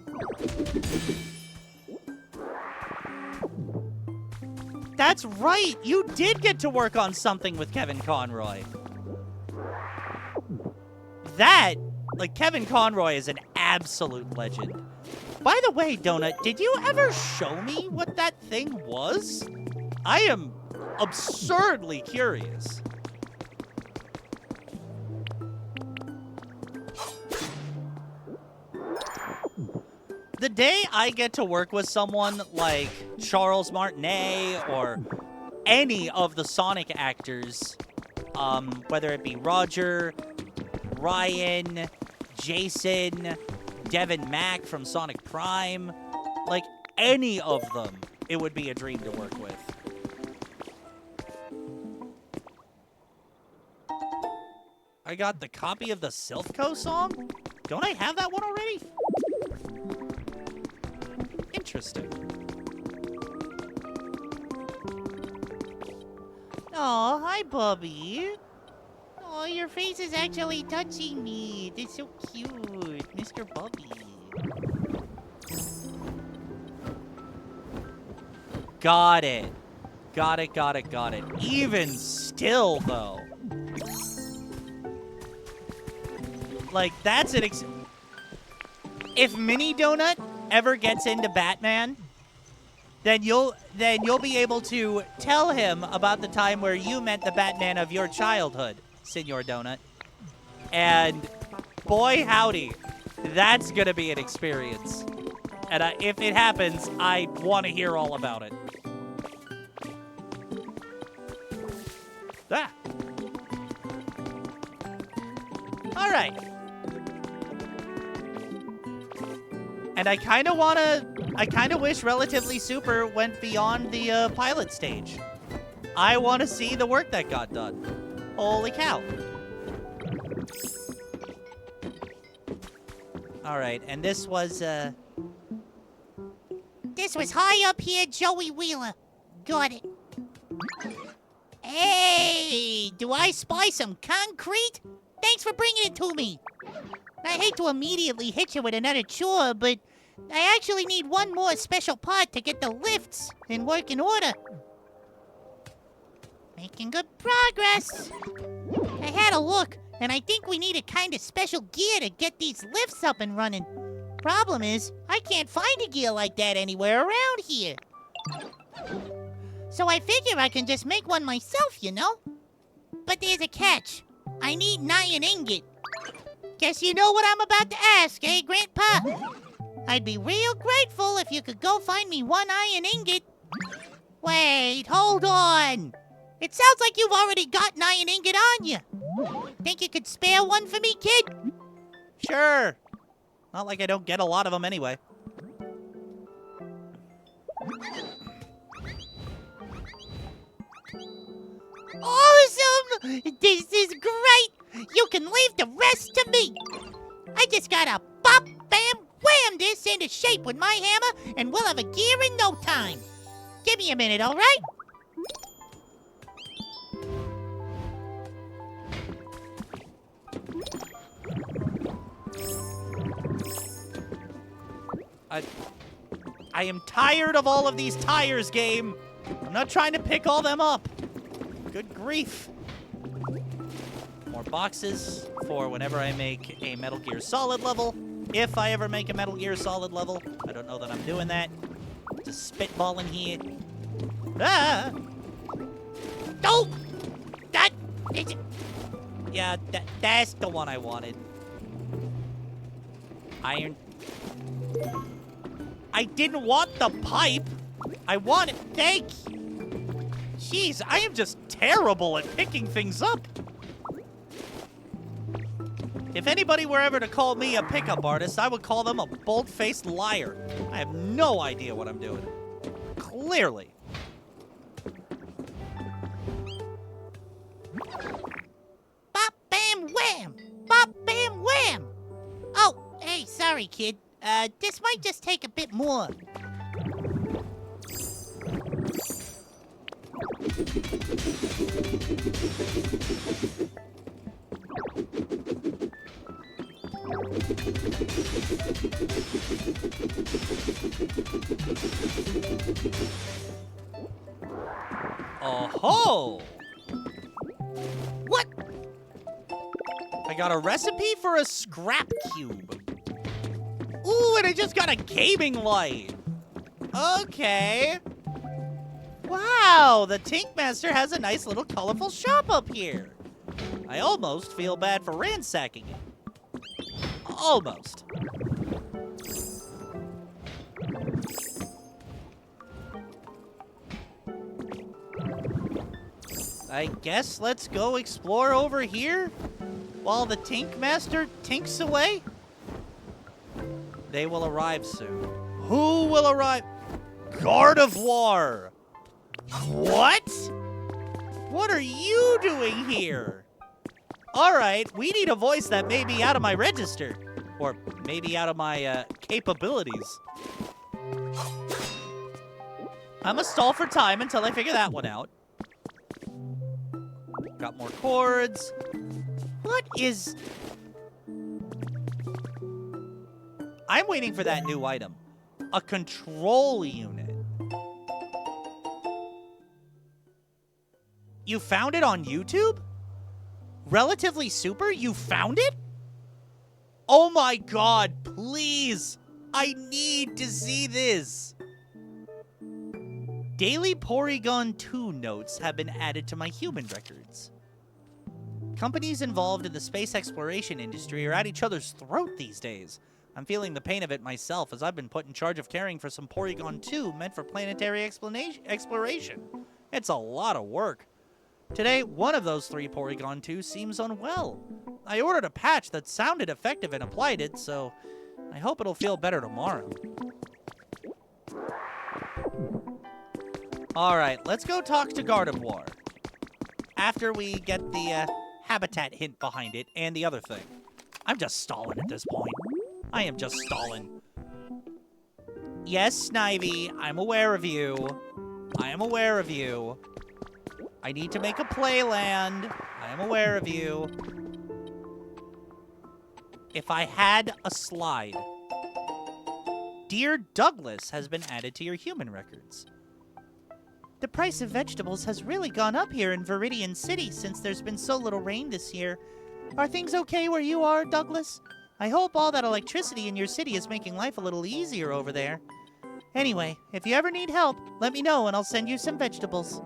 That's right! You did get to work on something with Kevin Conroy. That, like, Kevin Conroy is an absolute legend. By the way, Donut, did you ever show me what that thing was? I am absurdly curious. The day I get to work with someone like Charles Martinet or any of the Sonic actors, whether it be Roger, Ryan, Jason, Devin Mack from Sonic Prime, like any of them, it would be a dream to work with. I got the copy of the Silphco song? Don't I have that one already? Interesting. Oh, hi, Bubby. Oh, your face is actually touching me. That's so cute, Mr. Bubby. Got it. Got it. Even still, though. Like, that's an if Mini Donut ever gets into Batman, then you'll be able to tell him about the time where you met the Batman of your childhood, Senor Donut. And boy howdy, that's gonna be an experience. And if it happens, I want to hear all about it. Ah. All right. And I kind of wish Relatively Super went beyond the pilot stage. I want to see the work that got done. Holy cow. All right, and this was high up here, Joey Wheeler. Got it. Hey, do I spy some concrete? Thanks for bringing it to me. I hate to immediately hit you with another chore, but I actually need one more special part to get the lifts in working order. Making good progress. I had a look, and I think we need a kind of special gear to get these lifts up and running. Problem is, I can't find a gear like that anywhere around here. So I figure I can just make one myself, you know? But there's a catch. I need an iron ingot. Guess you know what I'm about to ask, eh, Grandpa? I'd be real grateful if you could go find me one iron ingot. Wait, hold on. It sounds like you've already got an iron ingot on you. Think you could spare one for me, kid? sure. Not like I don't get a lot of them anyway. Awesome! This is great! You can leave the rest to me! I just gotta bop, bam, wham this into shape with my hammer, and we'll have a gear in no time. Give me a minute, all right? I am tired of all of these tires, game. I'm not trying to pick all them up. Good grief. More boxes for whenever I make a Metal Gear Solid level. If I ever make a Metal Gear Solid level. I don't know that I'm doing that. Just spitballing here. Ah! Oh! That is... Yeah, that's the one I wanted. Iron... I didn't want the pipe. I wanted... Thank you. Jeez, I am just terrible at picking things up. If anybody were ever to call me a pickup artist, I would call them a bold-faced liar. I have no idea what I'm doing. Clearly. Bop, bam, wham! Bop, bam, wham! Oh, hey, sorry, kid. This might just take a bit more. Oh-ho! What? I got a recipe for a scrap cube. Ooh, and I just got a gaming light. Okay. Wow, the Tink Master has a nice little colorful shop up here. I almost feel bad for ransacking it. Almost. I guess let's go explore over here while the Tink Master tinks away. They will arrive soon. Who will arrive? Guard of War! What? What are you doing here? Alright, we need a voice that may be out of my register. Or maybe out of my capabilities. I'm gonna stall for time until I figure that one out. Got more chords. What is... I'm waiting for that new item. A control unit. You found it on YouTube? Relatively Super? You found it? Oh my god, please! I need to see this! Daily Porygon 2 notes have been added to my human records. Companies involved in the space exploration industry are at each other's throat these days. I'm feeling the pain of it myself, as I've been put in charge of caring for some Porygon 2 meant for planetary exploration. It's a lot of work. Today, one of those 3 Porygon 2 seems unwell. I ordered a patch that sounded effective and applied it, so I hope it'll feel better tomorrow. Alright, let's go talk to Gardevoir. After we get the habitat hint behind it and the other thing. I'm just stalling at this point. I am just stalling. Yes, Snivy, I'm aware of you. I am aware of you. I need to make a playland. I am aware of you. If I had a slide. Dear Douglas has been added to your human records. The price of vegetables has really gone up here in Viridian City since there's been so little rain this year. Are things okay where you are, Douglas? I hope all that electricity in your city is making life a little easier over there. Anyway, if you ever need help, let me know and I'll send you some vegetables.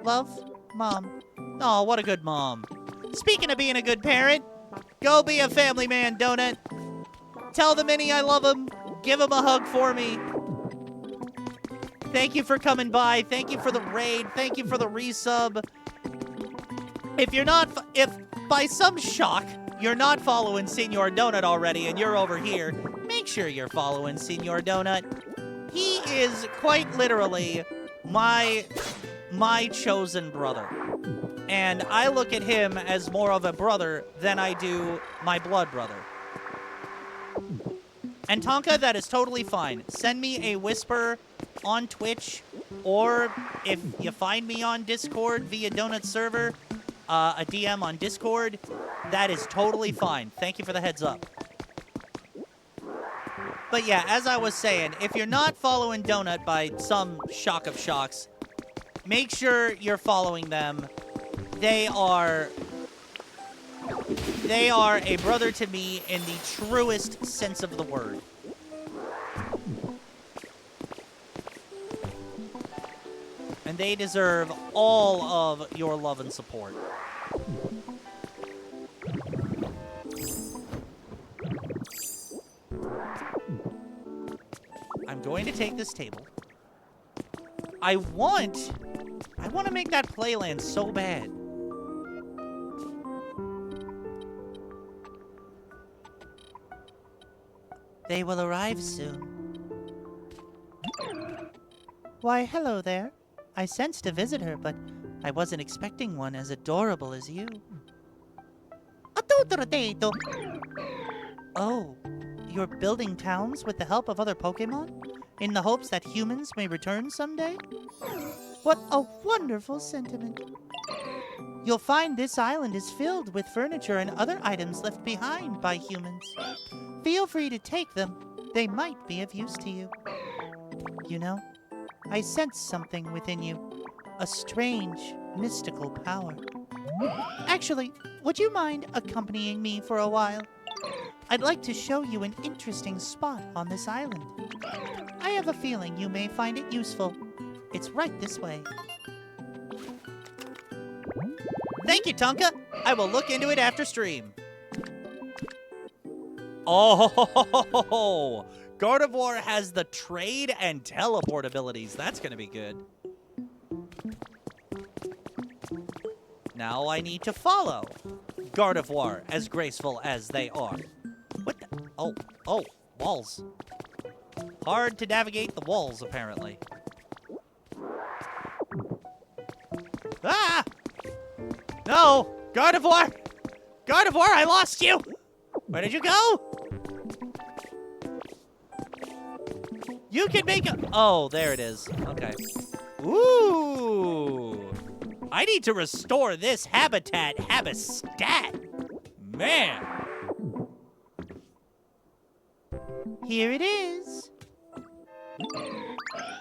Love, Mom. Aw, what a good mom. Speaking of being a good parent, go be a family man, Donut. Tell the Mini I love him. Give him a hug for me. Thank you for coming by. Thank you for the raid. Thank you for the resub. If by some shock you're not following Senor Donut already and you're over here, make sure you're following Senor Donut. He is quite literally my chosen brother. And I look at him as more of a brother than I do my blood brother. And Tonka, that is totally fine. Send me a whisper on Twitch, or if you find me on Discord via Donut server, a DM on Discord, that is totally fine. Thank you for the heads up. But yeah, as I was saying, if you're not following Donut by some shock of shocks, make sure you're following them. They are a brother to me in the truest sense of the word. And they deserve all of your love and support. I'm going to take this table. I want to make that playland so bad. They will arrive soon. Why, hello there. I sensed a visitor, but I wasn't expecting one as adorable as you. Atuturuteto. Oh, you're building towns with the help of other Pokemon? In the hopes that humans may return someday? What a wonderful sentiment. You'll find this island is filled with furniture and other items left behind by humans. Feel free to take them. They might be of use to you. You know, I sense something within you. A strange, mystical power. Actually, would you mind accompanying me for a while? I'd like to show you an interesting spot on this island. I have a feeling you may find it useful. It's right this way. Thank you, Tonka. I will look into it after stream. Oh, Gardevoir has the trade and teleport abilities. That's going to be good. Now I need to follow Gardevoir, as graceful as they are. What the? Oh, walls. Hard to navigate the walls, apparently. Ah! No! Gardevoir! Gardevoir, I lost you! Where did you go? You can make a... Oh, there it is. Okay. Ooh! I need to restore this habitat habistat. Man! Here it is.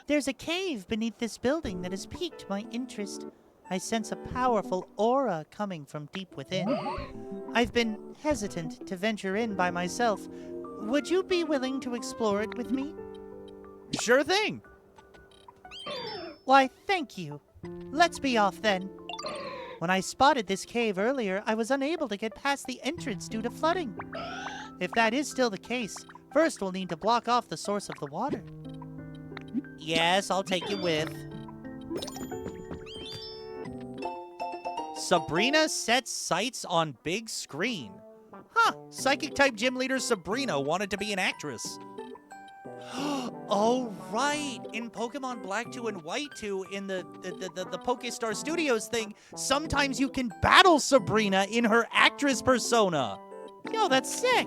There's a cave beneath this building that has piqued my interest. I sense a powerful aura coming from deep within. I've been hesitant to venture in by myself. Would you be willing to explore it with me? Sure thing. Why, thank you. Let's be off then. When I spotted this cave earlier, I was unable to get past the entrance due to flooding. If that is still the case, first we'll need to block off the source of the water. Yes, I'll take you with. Sabrina sets sights on big screen. Huh, Psychic-type gym leader Sabrina wanted to be an actress. Oh, right. In Pokemon Black 2 and White 2, in the Pokestar Studios thing, sometimes you can battle Sabrina in her actress persona. Yo, that's sick.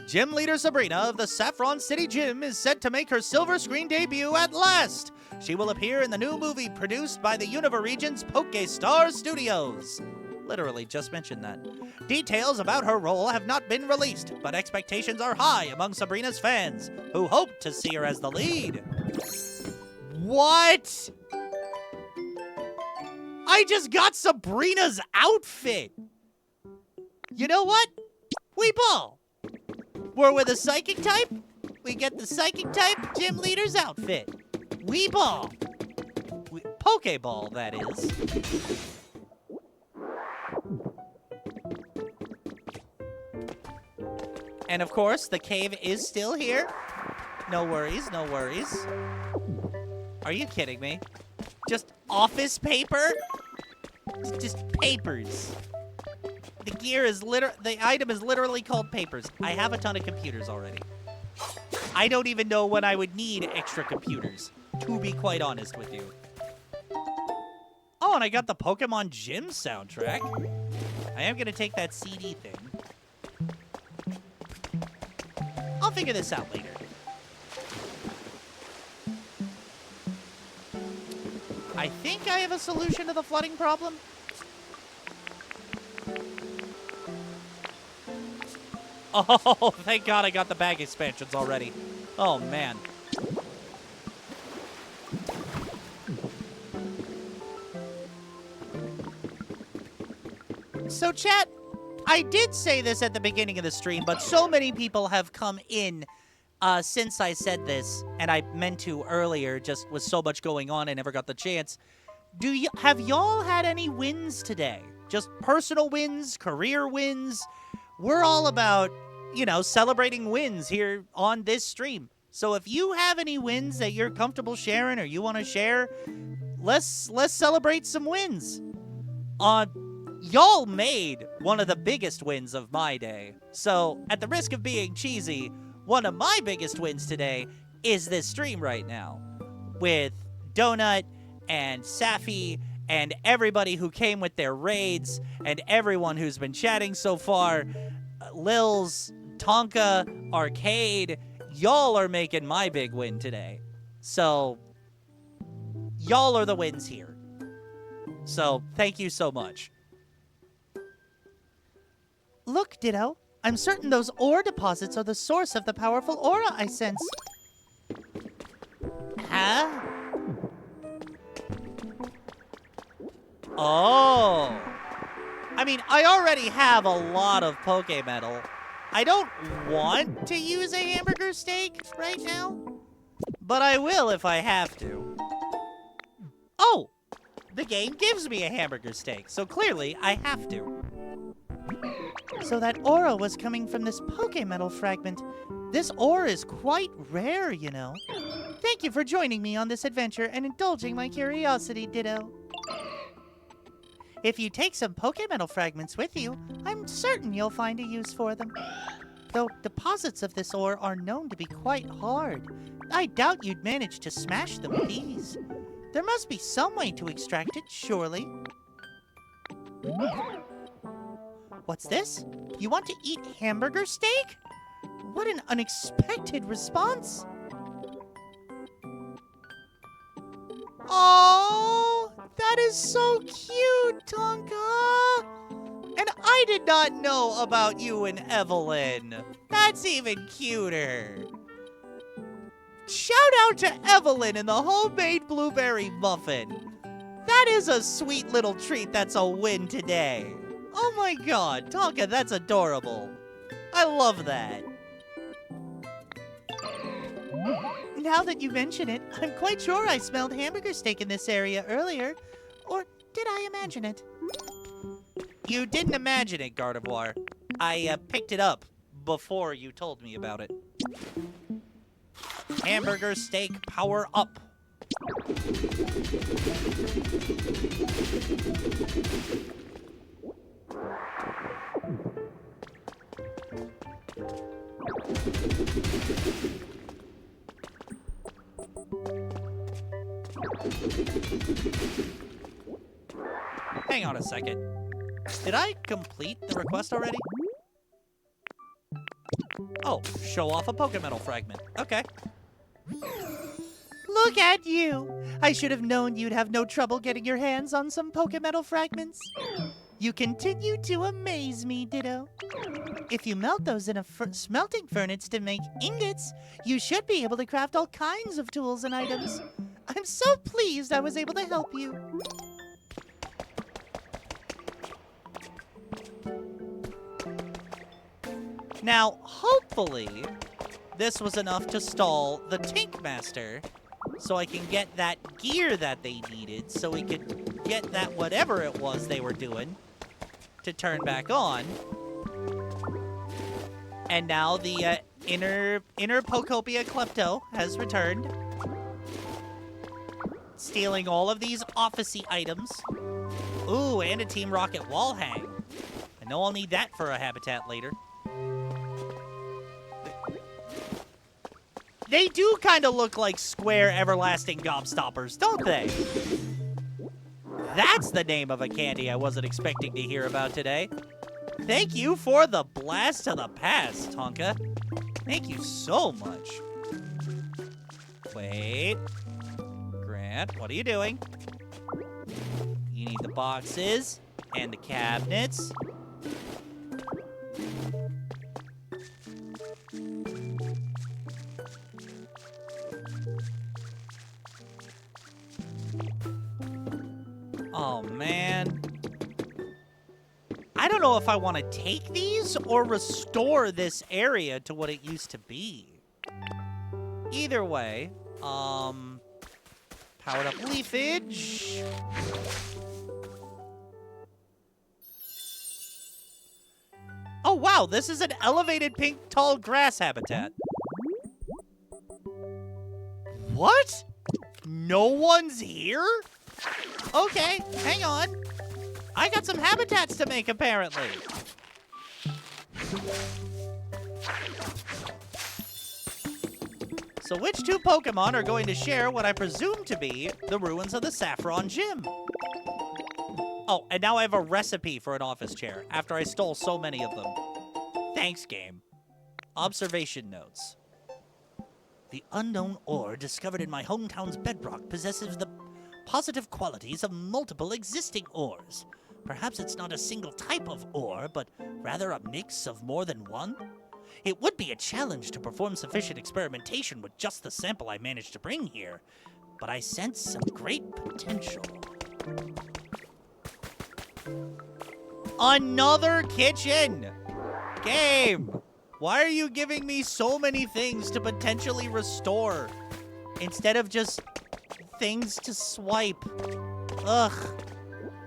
Gym leader Sabrina of the Saffron City Gym is set to make her silver screen debut at last. She will appear in the new movie produced by the Unova region's Pokestar Studios. Literally just mentioned that. Details about her role have not been released, but expectations are high among Sabrina's fans, who hope to see her as the lead. What? I just got Sabrina's outfit. You know what? We ball. We're with a psychic type. We get the psychic type gym leader's outfit. We ball. Pokeball, that is. And of course, the cave is still here. No worries, no worries. Are you kidding me? Just office paper? Just papers. The item is literally called papers. I have a ton of computers already. I don't even know when I would need extra computers, to be quite honest with you. Oh, and I got the Pokemon Gym soundtrack. I am going to take that CD thing. I'll figure this out later. I think I have a solution to the flooding problem. Oh, thank God I got the bag expansions already. Oh, man. So, chat, I did say this at the beginning of the stream, but so many people have come in since I said this, and I meant to earlier, just with so much going on, I never got the chance. Have y'all had any wins today? Just personal wins, career wins? We're all about, you know, celebrating wins here on this stream. So if you have any wins that you're comfortable sharing or you want to share, let's celebrate some wins. y'all made one of the biggest wins of my day. So, at the risk of being cheesy, one of my biggest wins today is this stream right now. With Donut and Safi and everybody who came with their raids and everyone who's been chatting so far, Lils, Tonka, Arcade, y'all are making my big win today. So, y'all are the wins here. So, thank you so much. Look, Ditto. I'm certain those ore deposits are the source of the powerful aura I sense. Huh? Oh. I mean, I already have a lot of Pokemetal. I don't want to use a hamburger steak right now, but I will if I have to. Oh, the game gives me a hamburger steak, so clearly I have to. So that aura was coming from this Pokemetal fragment. This ore is quite rare, you know. Thank you for joining me on this adventure and indulging my curiosity, Ditto. If you take some Pokemetal fragments with you, I'm certain you'll find a use for them. Though deposits of this ore are known to be quite hard, I doubt you'd manage to smash them with ease. There must be some way to extract it, surely. What's this? You want to eat hamburger steak? What an unexpected response! Oh, that is so cute, Tonka! And I did not know about you and Evelyn. That's even cuter. Shout out to Evelyn and the homemade blueberry muffin. That is a sweet little treat that's a win today. Oh my god, Tonka, that's adorable. I love that. Now that you mention it, I'm quite sure I smelled hamburger steak in this area earlier. Or did I imagine it? You didn't imagine it, Gardevoir. I picked it up before you told me about it. Hamburger steak power up. Hang on a second. Did I complete the request already? Oh, show off a Pokemetal fragment. Okay. Look at you! I should have known you'd have no trouble getting your hands on some Pokemetal fragments. You continue to amaze me, Ditto. If you melt those in a smelting furnace to make ingots, you should be able to craft all kinds of tools and items. I'm so pleased I was able to help you. Now, hopefully, this was enough to stall the Tink Master, so I can get that gear that they needed, so we could get that whatever it was they were doing to turn back on. And now the inner Pokopia Klepto has returned, stealing all of these officey items. Ooh, and a Team Rocket wall hang. I know I'll need that for a habitat later. They do kind of look like square everlasting gobstoppers, don't they? That's the name of a candy I wasn't expecting to hear about today. Thank you for the blast to the past, Tonka. Thank you so much. Wait. Grant, what are you doing? You need the boxes and the cabinets. Oh, man. I don't know if I want to take these or restore this area to what it used to be. Either way, powered up leafage. Oh, wow, this is an elevated pink tall grass habitat. What? No one's here? Okay, hang on. I got some habitats to make, apparently. So which two Pokemon are going to share what I presume to be the ruins of the Saffron Gym? Oh, and now I have a recipe for an office chair after I stole so many of them. Thanks, game. Observation notes. The unknown ore discovered in my hometown's bedrock possesses the positive qualities of multiple existing ores. Perhaps it's not a single type of ore, but rather a mix of more than one? It would be a challenge to perform sufficient experimentation with just the sample I managed to bring here, but I sense some great potential. Another kitchen! Game! Why are you giving me so many things to potentially restore instead of just things to swipe? Ugh.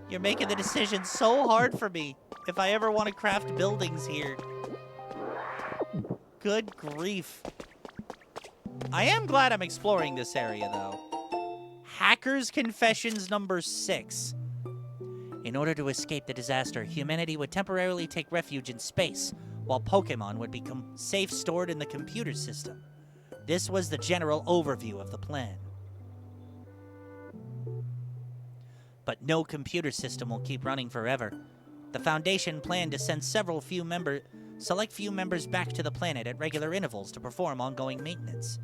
You're making the decision so hard for me if I ever want to craft buildings here. Good grief. I am glad I'm exploring this area, though. Hacker's Confessions number 6. In order to escape the disaster, humanity would temporarily take refuge in space, while Pokemon would become safe stored in the computer system. This was the general overview of the plan. But no computer system will keep running forever. The Foundation planned to send select few members back to the planet at regular intervals to perform ongoing maintenance.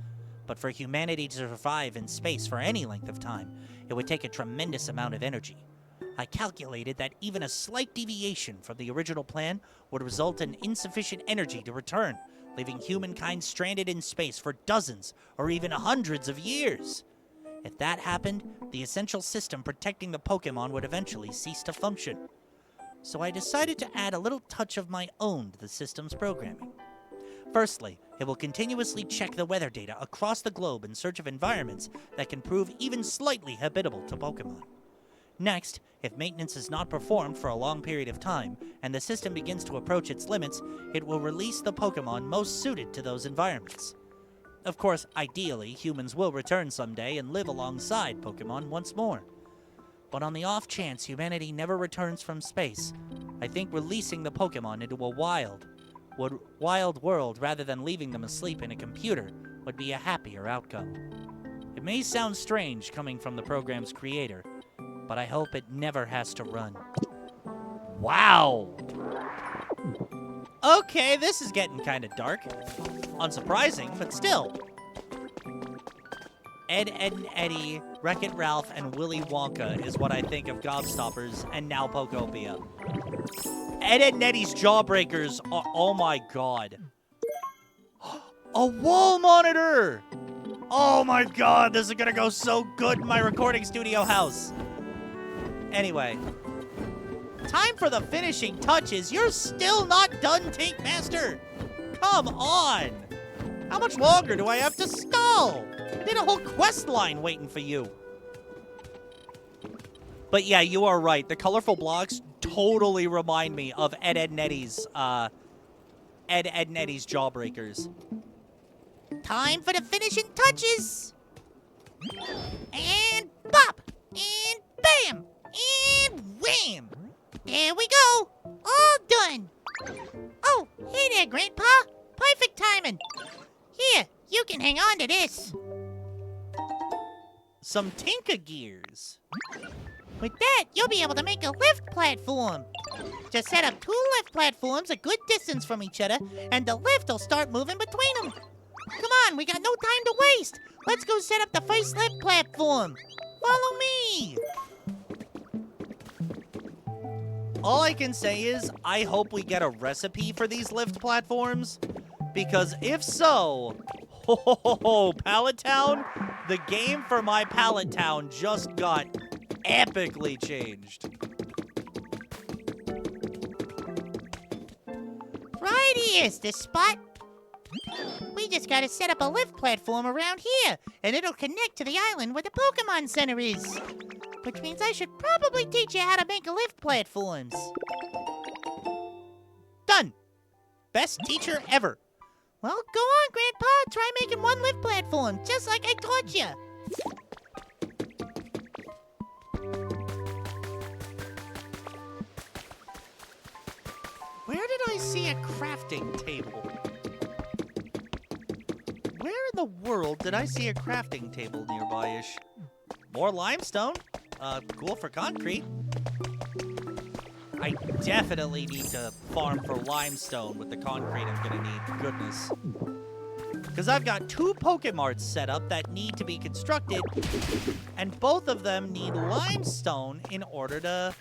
But for humanity to survive in space for any length of time, it would take a tremendous amount of energy. I calculated that even a slight deviation from the original plan would result in insufficient energy to return, leaving humankind stranded in space for dozens or even hundreds of years. If that happened, the essential system protecting the Pokemon would eventually cease to function. So I decided to add a little touch of my own to the system's programming. Firstly, it will continuously check the weather data across the globe in search of environments that can prove even slightly habitable to Pokemon. Next, if maintenance is not performed for a long period of time, and the system begins to approach its limits, it will release the Pokemon most suited to those environments. Of course, ideally, humans will return someday and live alongside Pokemon once more. But on the off chance humanity never returns from space, I think releasing the Pokemon into a wild world rather than leaving them asleep in a computer would be a happier outcome. It may sound strange coming from the program's creator, but I hope it never has to run. Wow! Okay, this is getting kind of dark. Unsurprising, but still. Ed, Ed and Eddie, Wreck-It Ralph, and Willy Wonka is what I think of Gobstoppers and now Pokopia. Ed, Ed and Eddie's Jawbreakers are, oh my god. A wall monitor! Oh my god, this is gonna go so good in my recording studio house. Anyway, time for the finishing touches. You're still not done, Tank Master. Come on. How much longer do I have to stall? I did a whole quest line waiting for you. But yeah, you are right. The colorful blocks totally remind me of Ed, Ed and Eddie's Jawbreakers. Time for the finishing touches. And bop. And bam. And wham! There we go! All done! Oh, hey there, Grandpa! Perfect timing! Here, you can hang on to this. Some Tinka gears. With that, you'll be able to make a lift platform. Just set up 2 lift platforms a good distance from each other, and the lift will start moving between them. Come on, we got no time to waste. Let's go set up the first lift platform. Follow me. All I can say is, I hope we get a recipe for these lift platforms, because if so, Pallet Town, the game for my Pallet Town just got epically changed. Right here's the spot. We just gotta set up a lift platform around here, and it'll connect to the island where the Pokemon Center is. Which means I should probably teach you how to make lift platforms. Done. Best teacher ever. Well, go on, Grandpa. Try making 1 lift platform, just like I taught you. Where did I see a crafting table? Where in the world did I see a crafting table nearby-ish? More limestone. Cool for concrete. I definitely need to farm for limestone with the concrete I'm gonna need. Goodness. Because I've got 2 Pokemarts set up that need to be constructed, and both of them need limestone in order to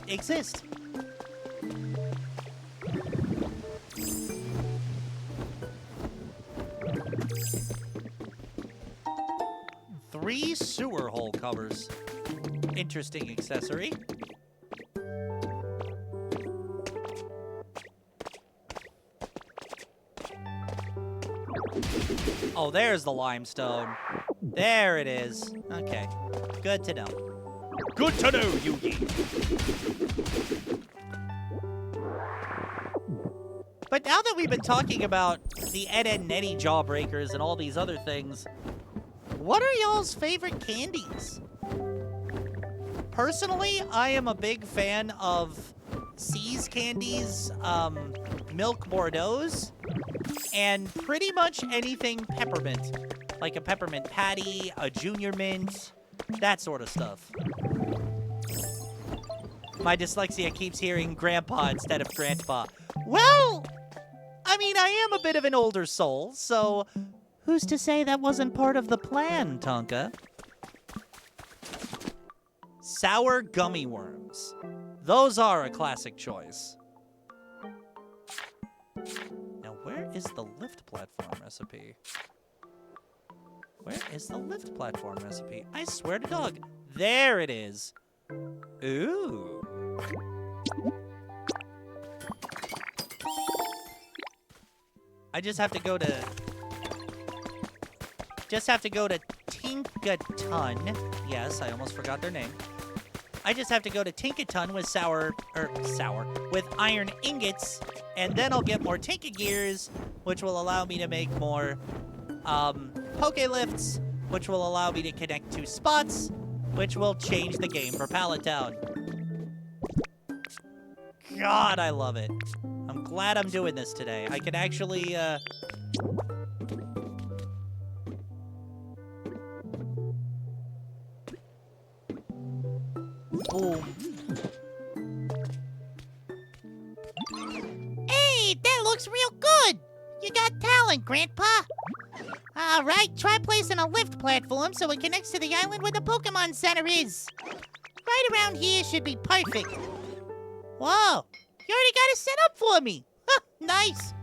exist. Three sewer hole covers. Interesting accessory. Oh, there's the limestone. There it is. Okay. Good to know. Good to know, Yugi. But now that we've been talking about the Ed, Edd n Eddy Jawbreakers and all these other things, what are y'all's favorite candies? Personally, I am a big fan of C's candies, Milk Bordeaux's, and pretty much anything peppermint. Like a peppermint patty, a junior mint, that sort of stuff. My dyslexia keeps hearing grandpa instead of grandpa. Well, I mean, I am a bit of an older soul, so who's to say that wasn't part of the plan, Tonka? Sour gummy worms. Those are a classic choice. Now, where is the lift platform recipe? Where is the lift platform recipe? I swear to dog. There it is. Ooh. I just have to go to Tinkaton. Yes, I almost forgot their name. I just have to go to Tinkaton with iron ingots, and then I'll get more Tinka gears, which will allow me to make more Poke lifts, which will allow me to connect 2 spots, which will change the game for Pallet Town. God, I love it. I'm glad I'm doing this today. I can actually, Boom. Hey, that looks real good. You got talent, Grandpa. All right, try placing a lift platform so it connects to the island where the Pokemon Center is. Right around here should be perfect. Whoa, you already got it set up for me. Huh, nice.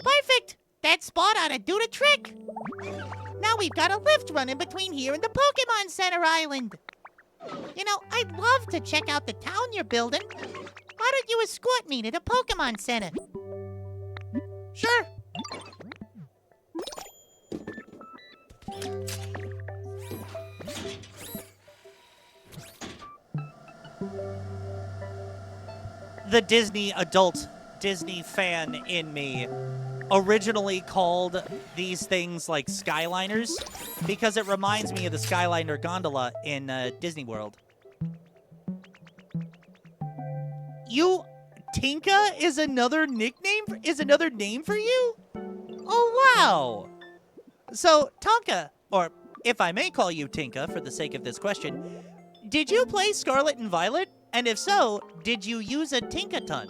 Perfect. That spot ought to do the trick. Now we've got a lift running between here and the Pokemon Center Island. You know, I'd love to check out the town you're building. Why don't you escort me to the Pokemon Center? Sure. The adult Disney fan in me originally called these things like Skyliners because it reminds me of the Skyliner gondola in Disney World. Tinka is another name for you? Oh, wow. So, Tonka, or if I may call you Tinka for the sake of this question, did you play Scarlet and Violet? And if so, did you use a Tinkaton?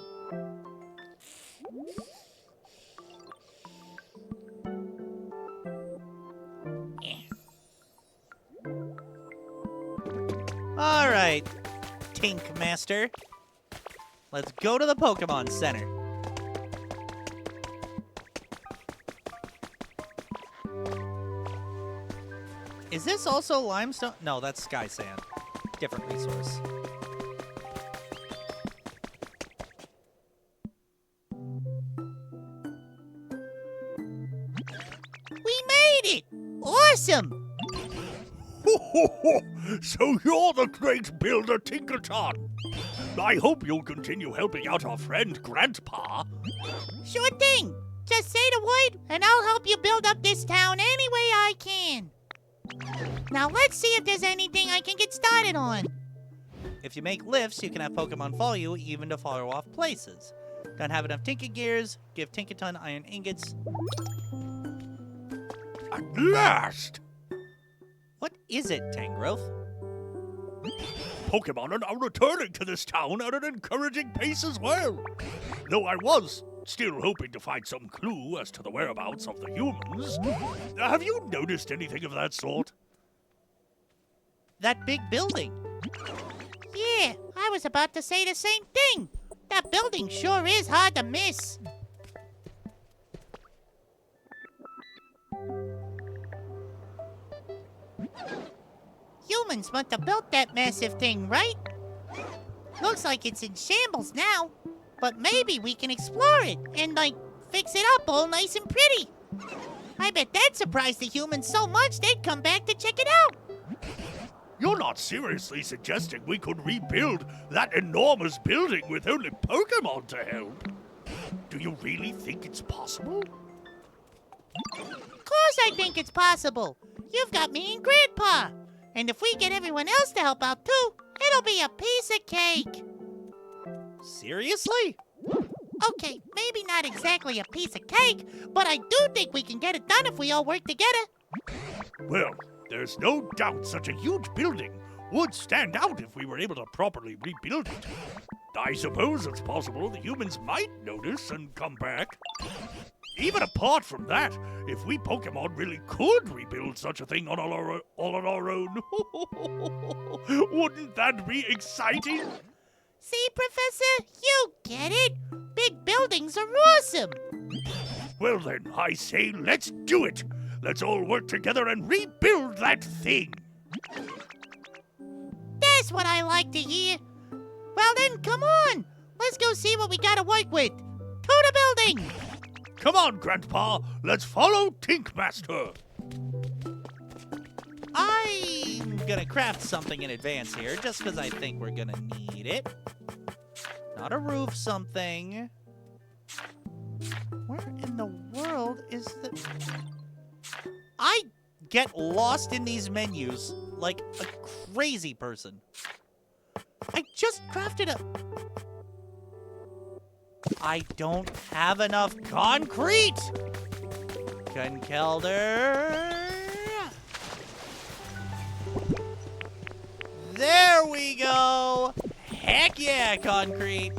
All right, Tink Master. Let's go to the Pokemon Center. Is this also limestone? No, that's Sky Sand. Different resource. We made it! Awesome! So you're the great builder Tinkerton. I hope you'll continue helping out our friend Grandpa. Sure thing. Just say the word, and I'll help you build up this town any way I can. Now let's see if there's anything I can get started on. If you make lifts, you can have Pokemon follow you even to far off places. Don't have enough Tinka Gears? Give Tinkaton iron ingots. At last! What is it, Tangrowth? Pokemon are now returning to this town at an encouraging pace as well. Though I was still hoping to find some clue as to the whereabouts of the humans. Have you noticed anything of that sort? That big building. Yeah, I was about to say the same thing. That building sure is hard to miss. Humans must have built that massive thing, right? Looks like it's in shambles now. But maybe we can explore it and, like, fix it up all nice and pretty. I bet that surprised the humans so much they'd come back to check it out. You're not seriously suggesting we could rebuild that enormous building with only Pokemon to help? Do you really think it's possible? Of course I think it's possible. You've got me and Grandpa. And if we get everyone else to help out too, it'll be a piece of cake. Seriously? Okay, maybe not exactly a piece of cake, but I do think we can get it done if we all work together. Well, there's no doubt such a huge building would stand out if we were able to properly rebuild it. I suppose it's possible the humans might notice and come back. Even apart from that, if we Pokemon really could rebuild such a thing all on our own, wouldn't that be exciting? See, Professor? You get it. Big buildings are awesome. Well then, I say let's do it. Let's all work together and rebuild that thing. That's what I like to hear. Well then, come on. Let's go see what we gotta work with. To the building. Come on, Grandpa. Let's follow Tinkmaster. I'm gonna craft something in advance here, just because I think we're gonna need it. Not a roof something. Where in the world is the... I get lost in these menus like a crazy person. I just crafted a... I don't have enough concrete! Conkelder... There we go! Heck yeah, concrete!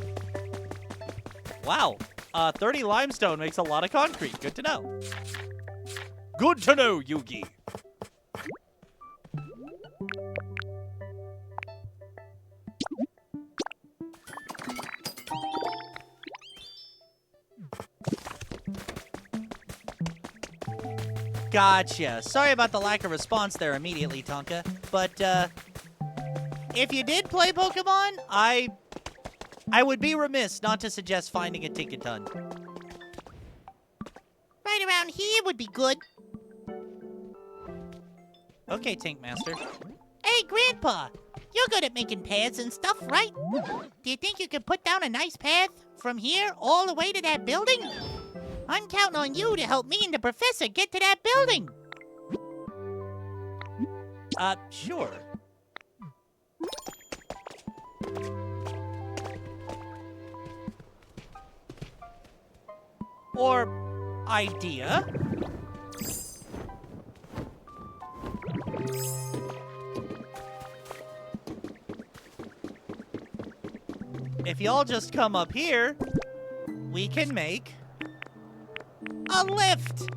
Wow, 30 limestone makes a lot of concrete. Good to know. Good to know, Yugi. Gotcha. Sorry about the lack of response there immediately, Tonka. But, if you did play Pokemon, I would be remiss not to suggest finding a Tinkaton. Right around here would be good. Okay, Tinkmaster. Hey, Grandpa. You're good at making paths and stuff, right? Do you think you could put down a nice path from here all the way to that building? I'm counting on you to help me and the professor get to that building. Sure. Or idea. If y'all just come up here, we can make a lift.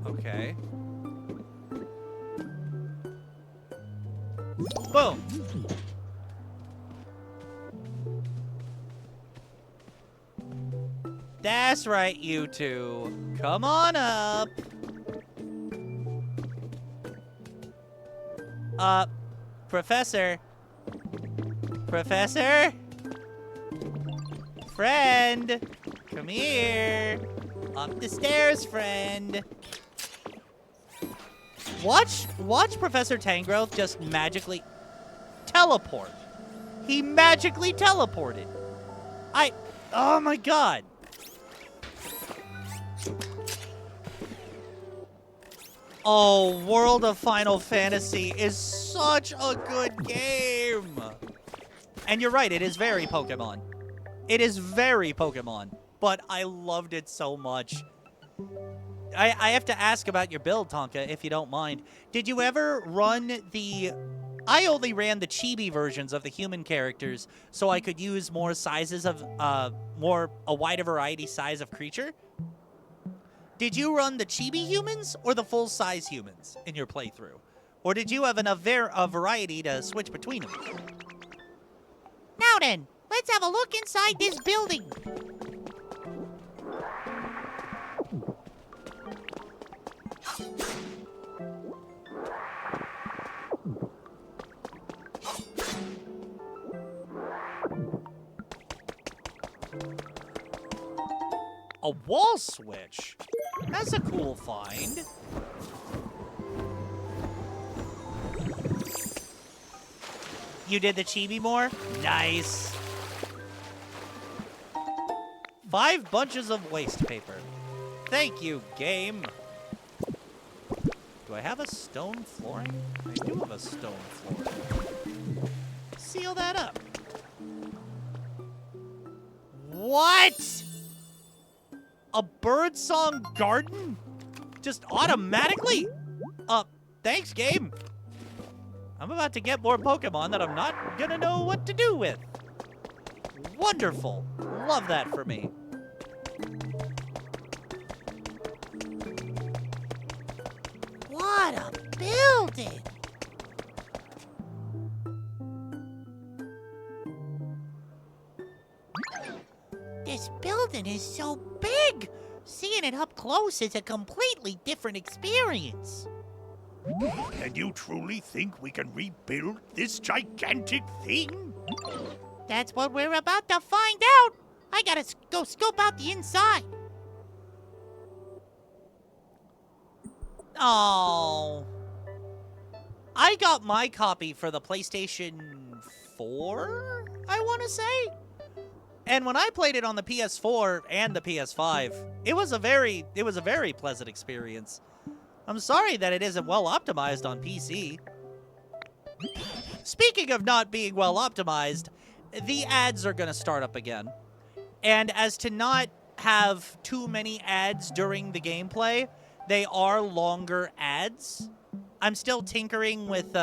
Okay. Boom. That's right, you two. Come on up. Professor? Professor? Friend? Come here. Up the stairs, friend. Watch Professor Tangrowth just magically teleport. He magically teleported. Oh my god. Oh, World of Final Fantasy is such a good game. And you're right, it is very Pokemon. It is very Pokemon, but I loved it so much. I have to ask about your build, Tonka, if you don't mind. Did you ever run the... I only ran the chibi versions of the human characters so I could use more sizes of... a wider variety size of creature. Did you run the chibi humans or the full-size humans in your playthrough? Or did you have enough variety to switch between them? Now then, let's have a look inside this building. A wall switch? That's a cool find. You did the chibi more? Nice. 5 bunches of waste paper. Thank you, game. Do I have a stone flooring? I do have a stone flooring. Seal that up. What? A birdsong garden? Just automatically? Thanks, game. I'm about to get more Pokemon that I'm not gonna know what to do with. Wonderful. Love that for me. What a building! This building is so big! Seeing it up close is a completely different experience. And you truly think we can rebuild this gigantic thing? That's what we're about to find out. I gotta go scope out the inside. Oh. I got my copy for the PlayStation 4, I want to say. And when I played it on the PS4 and the PS5, it was a very pleasant experience. I'm sorry that it isn't well optimized on PC. Speaking of not being well optimized, the ads are going to start up again. And as to not have too many ads during the gameplay, they are longer ads. I'm still tinkering with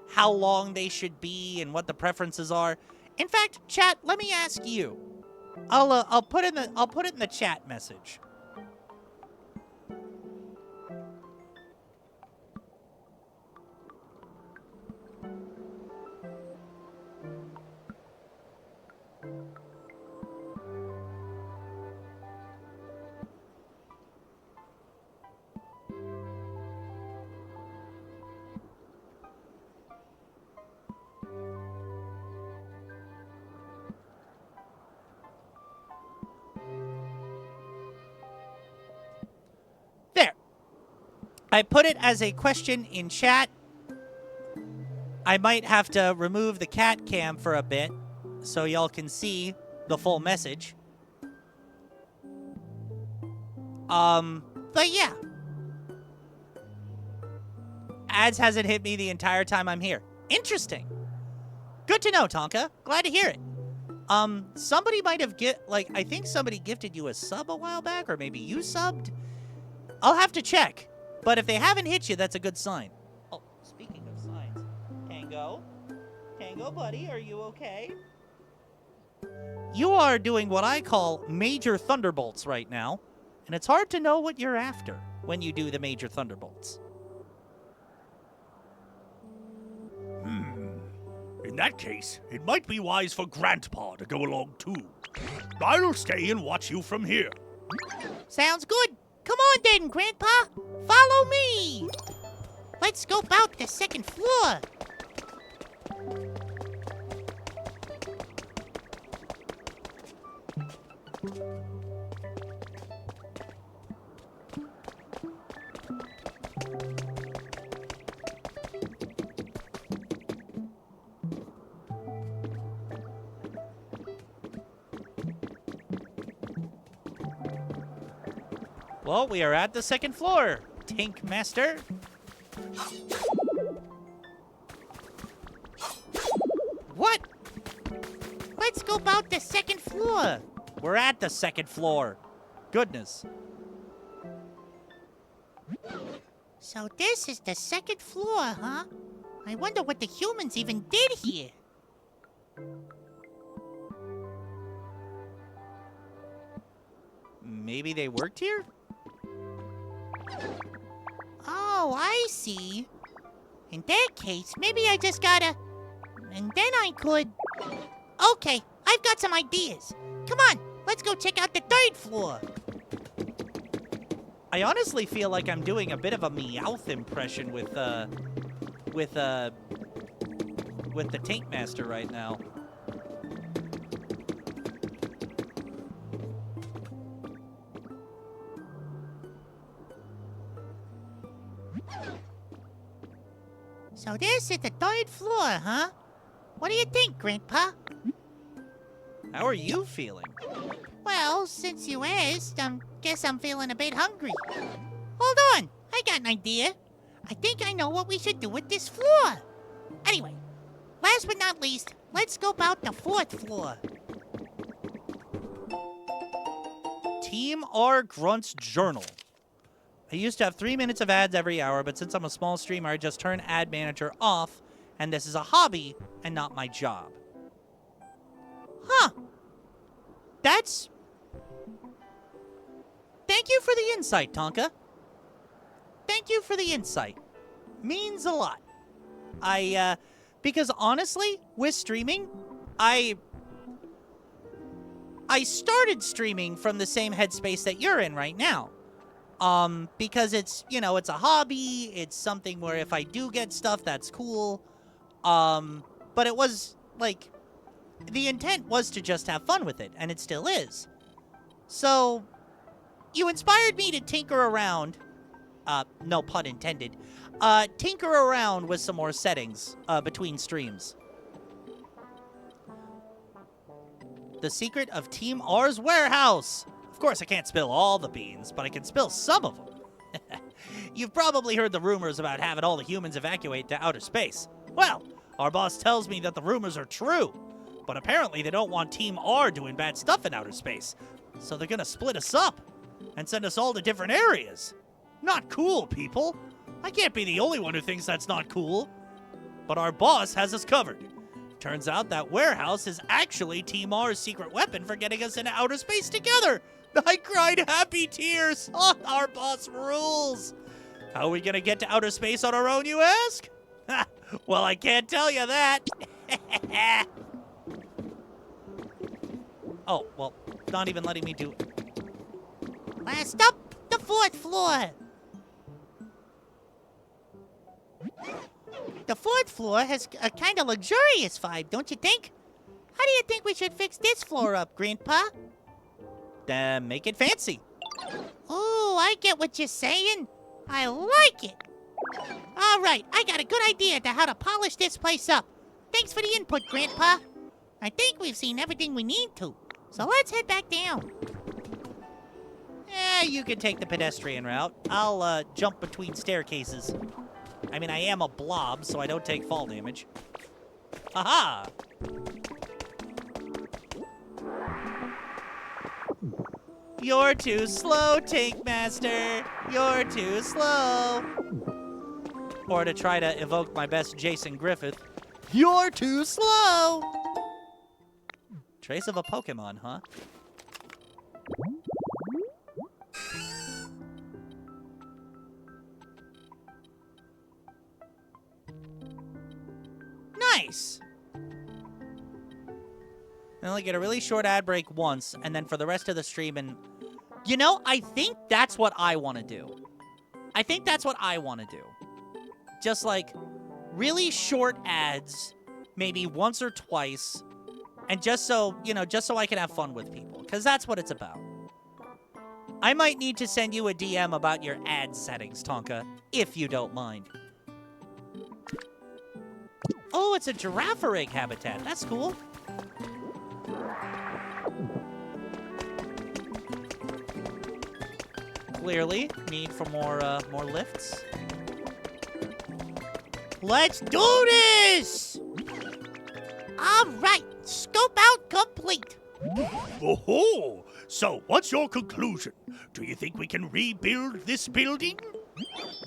how long they should be and what the preferences are. In fact, chat, let me ask you. I'll put it in the chat message. There. I put it as a question in chat. I might have to remove the cat cam for a bit so y'all can see the full message. But yeah. Ads hasn't hit me the entire time I'm here. Interesting. Good to know, Tonka. Glad to hear it. Somebody might have I think somebody gifted you a sub a while back, or maybe you subbed. I'll have to check. But if they haven't hit you, that's a good sign. Oh, speaking of signs. Tango? Tango, buddy, are you okay? You are doing what I call major thunderbolts right now. And it's hard to know what you're after when you do the major thunderbolts. In that case, it might be wise for Grandpa to go along too. I'll stay and watch you from here. Sounds good. Come on then, Grandpa. Follow me. Let's scope out the second floor. Well, we are at the second floor. Tank Master. What? Let's go about the second floor. We're at the second floor. Goodness. So this is the second floor, huh? I wonder what the humans even did here. Maybe they worked here? Oh, I see. In that case, maybe I just gotta... And then I could... Okay, I've got some ideas. Come on, let's go check out the third floor. I honestly feel like I'm doing a bit of a Meowth impression with the Tank Master right now. So this is the third floor, huh? What do you think, Grandpa? How are you feeling? Well, since you asked, guess I'm feeling a bit hungry. Hold on, I got an idea. I think I know what we should do with this floor. Anyway, last but not least, let's go about the fourth floor. Team R Grunt's Journal. I used to have 3 minutes of ads every hour, but since I'm a small streamer, I just turn Ad Manager off, and this is a hobby and not my job. Huh. That's... Thank you for the insight, Tonka. Thank you for the insight. Means a lot. Because honestly, with streaming, I started streaming from the same headspace that you're in right now. Because it's, it's a hobby, it's something where if I do get stuff, that's cool. But it was, like, the intent was to just have fun with it, and it still is. So, you inspired me to tinker around, no pun intended, tinker around with some more settings, between streams. The secret of Team R's warehouse. Of course, I can't spill all the beans, but I can spill some of them. You've probably heard the rumors about having all the humans evacuate to outer space. Well, our boss tells me that the rumors are true, but apparently they don't want Team R doing bad stuff in outer space, so they're gonna split us up and send us all to different areas. Not cool, people. I can't be the only one who thinks that's not cool. But our boss has us covered. Turns out that warehouse is actually Team R's secret weapon for getting us into outer space together. I cried happy tears. Oh, our boss rules. How are we gonna get to outer space on our own, you ask? Well, I can't tell you that. Oh, well, not even letting me do it. Last up, the fourth floor. The fourth floor has a kind of luxurious vibe, don't you think? How do you think we should fix this floor up, Grandpa? Make it fancy. Oh, I get what you're saying. I like it. All right, I got a good idea to how to polish this place up. Thanks for the input, Grandpa. I think we've seen everything we need to, so let's head back down. You can take the pedestrian route. I'll jump between staircases. I mean, I am a blob, so I don't take fall damage. Aha! You're too slow, Tank Master. You're too slow. Or to try to evoke my best Jason Griffith, you're too slow. Trace of a Pokemon, huh? Nice. I only get a really short ad break once, and then for the rest of the stream, and... I think that's what I want to do. I think that's what I want to do. Just, like, really short ads, maybe once or twice, and just so I can have fun with people, because that's what it's about. I might need to send you a DM about your ad settings, Tonka, if you don't mind. Oh, it's a giraffe egg habitat. That's cool. clearly need for more lifts. Let's do this! All right, scope out complete. Oh, so what's your conclusion? Do you think we can rebuild this building?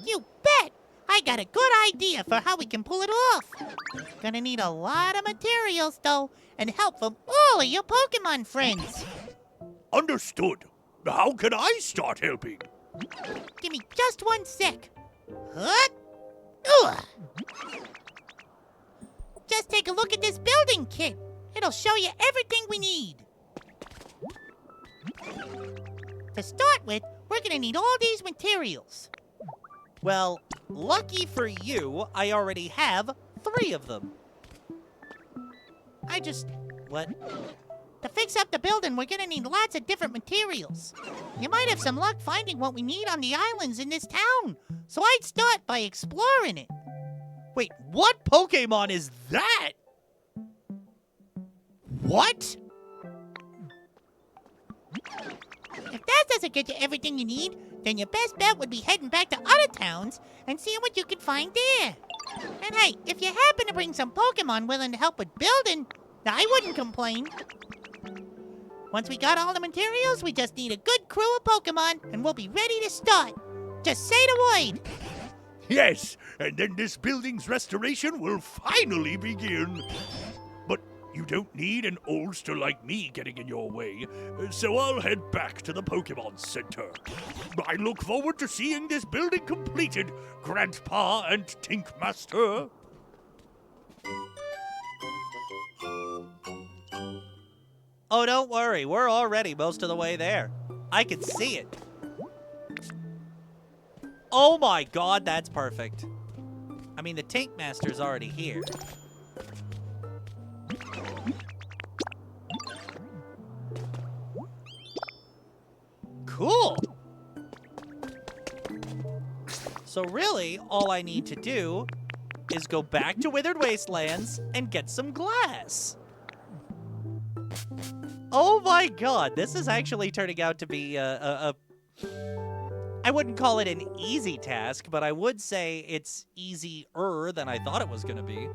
You bet! I got a good idea for how we can pull it off. Gonna need a lot of materials, though, and help from all of your Pokemon friends. Understood. How can I start helping? Give me just 1 sec. Huh? Ugh. Just take a look at this building kit. It'll show you everything we need. To start with, we're gonna need all these materials. Well, lucky for you, I already have 3 of them. What? To fix up the building, we're gonna need lots of different materials. You might have some luck finding what we need on the islands in this town, so I'd start by exploring it. Wait, what Pokemon is that? What? If that doesn't get you everything you need, then your best bet would be heading back to other towns and seeing what you can find there. And hey, if you happen to bring some Pokemon willing to help with building, I wouldn't complain. Once we got all the materials, we just need a good crew of Pokemon, and we'll be ready to start. Just say the word. Yes, and then this building's restoration will finally begin. But you don't need an oldster like me getting in your way, so I'll head back to the Pokemon Center. I look forward to seeing this building completed, Grandpa and Tinkmaster. Oh, don't worry. We're already most of the way there. I can see it. Oh my god, that's perfect. I mean, the Tank Master's already here. Cool. So really, all I need to do is go back to Withered Wastelands and get some glass. Oh my god, this is actually turning out to be I wouldn't call it an easy task, but I would say it's easier than I thought it was going to be.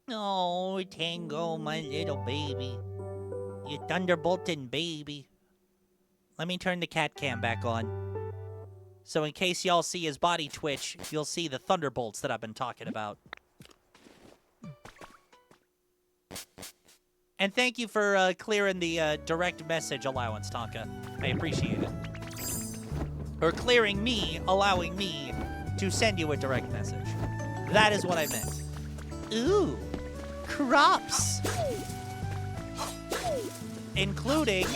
Oh, Tango, my little baby. You thunderbolting baby. Let me turn the cat cam back on. So in case y'all see his body twitch, you'll see the thunderbolts that I've been talking about. And thank you for clearing the direct message allowance, Tonka. I appreciate it. Or clearing me, allowing me to send you a direct message. That is what I meant. Ooh, crops. Including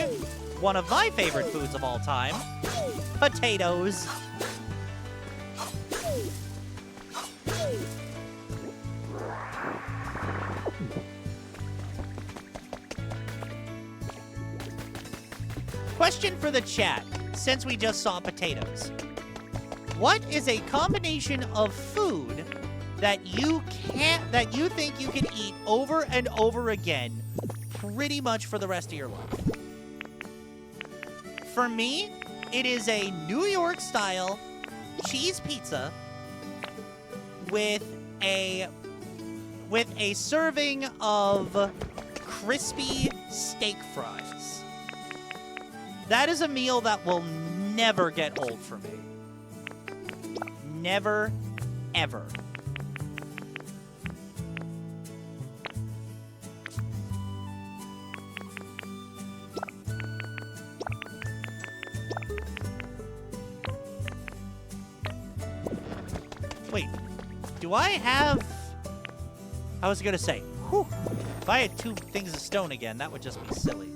one of my favorite foods of all time, potatoes. Question for the chat, since we just saw potatoes. What is a combination of food that you think you can eat over and over again pretty much for the rest of your life? For me, it is a New York style cheese pizza with a serving of crispy steak fries. That is a meal that will never get old for me. Never, ever. Wait, do I have... I was gonna say, whew, if I had 2 things of stone again, that would just be silly.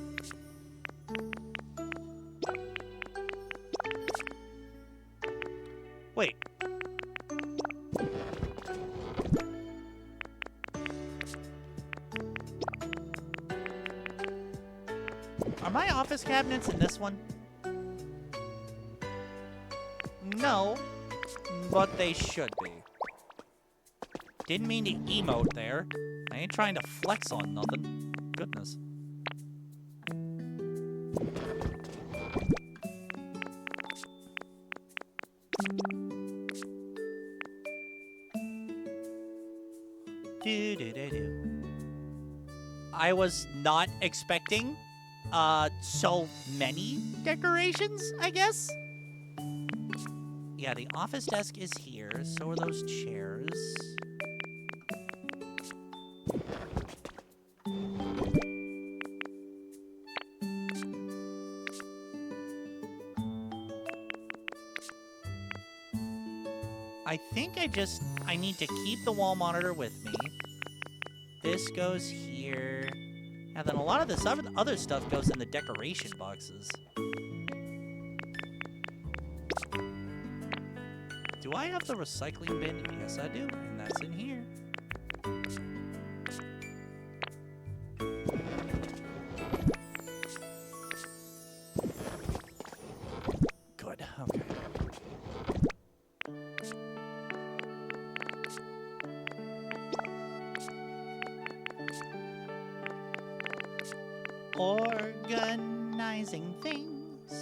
Wait. Are my office cabinets in this one? No, but they should be. Didn't mean to emote there. I ain't trying to flex on nothing. Goodness. Do-do-do-do. I was not expecting so many decorations, I guess. Yeah, the office desk is here. So are those chairs. I think I need to keep the wall monitor with me. This goes here. And then a lot of this other stuff goes in the decoration boxes. Do I have the recycling bin? Yes, I do. And that's in here. Good. Okay. Organizing things.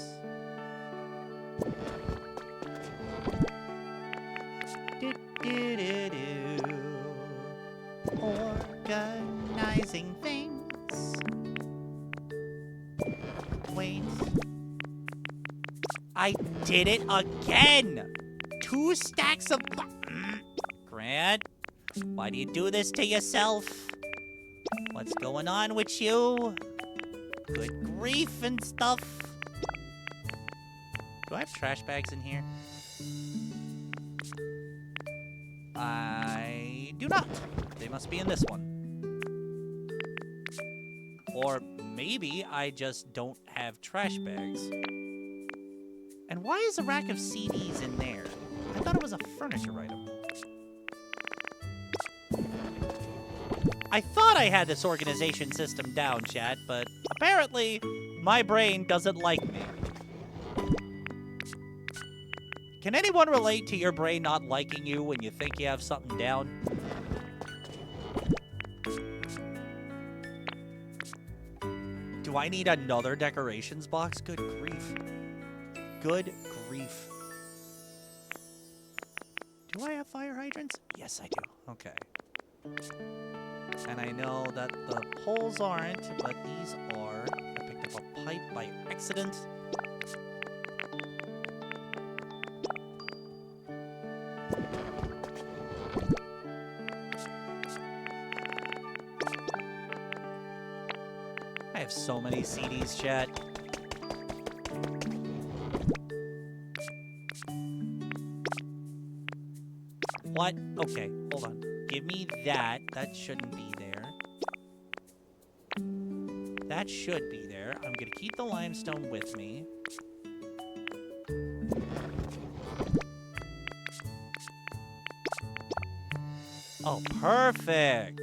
Do-do-do-do. Organizing things. Wait. I did it again! 2 stacks of... Grant, why do you do this to yourself? What's going on with you? Good grief and stuff. Do I have trash bags in here? I do not. They must be in this one. Or maybe I just don't have trash bags. And why is a rack of CDs in there? I thought it was a furniture item. I thought I had this organization system down, chat, but apparently my brain doesn't like me. Can anyone relate to your brain not liking you when you think you have something down? Do I need another decorations box? Good grief. Good grief. Do I have fire hydrants? Yes, I do. Okay. And I know that the poles aren't, but these are. I picked up a pipe by accident. I have so many CDs, chat. What? Okay, hold on. Give me that. That shouldn't be there. That should be there. I'm gonna keep the limestone with me. Oh, perfect.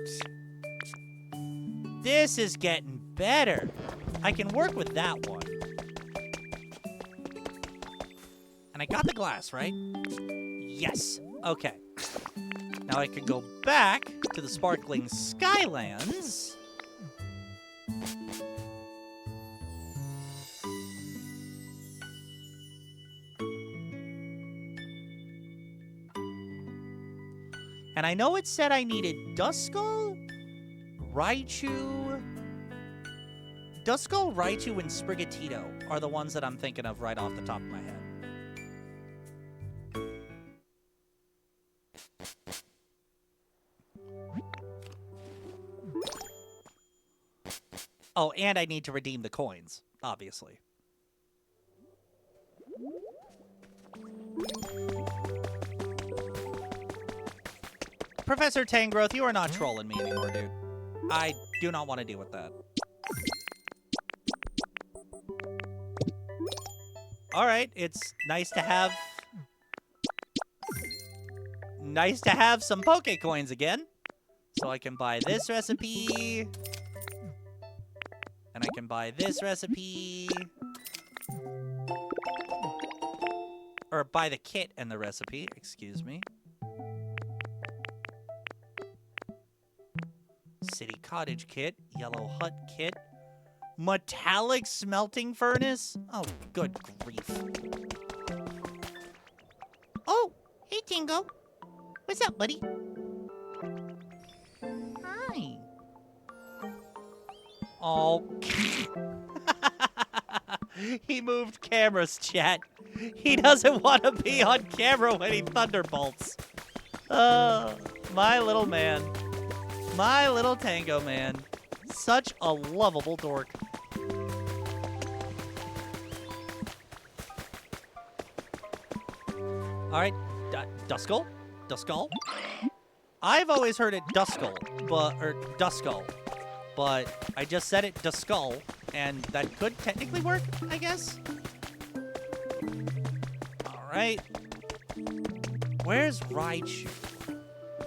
This is getting better. I can work with that one. And I got the glass, right? Yes. Okay. Now I can go back to the sparkling Skylands. And I know it said I needed Duskull, Raichu. Duskull, Raichu, and Sprigatito are the ones that I'm thinking of right off the top of my head. Oh, and I need to redeem the coins, obviously. Professor Tangrowth, you are not trolling me anymore, dude. I do not want to deal with that. Alright, it's nice to have... Nice to have some Poke Coins again. So I can buy this recipe... And I can buy this recipe. Or buy the kit and the recipe, excuse me. City Cottage kit, Yellow Hut kit. Metallic smelting furnace? Oh, good grief. Oh, hey, Tingo. What's up, buddy? Oh. He moved cameras, chat. He doesn't want to be on camera when he thunderbolts. My little man. My little tango man. Such a lovable dork. Alright, Duskull? Duskull? I've always heard it Duskull, or Duskull. But I just said it Duskull, and that could technically work, I guess. Alright. Where's Raichu?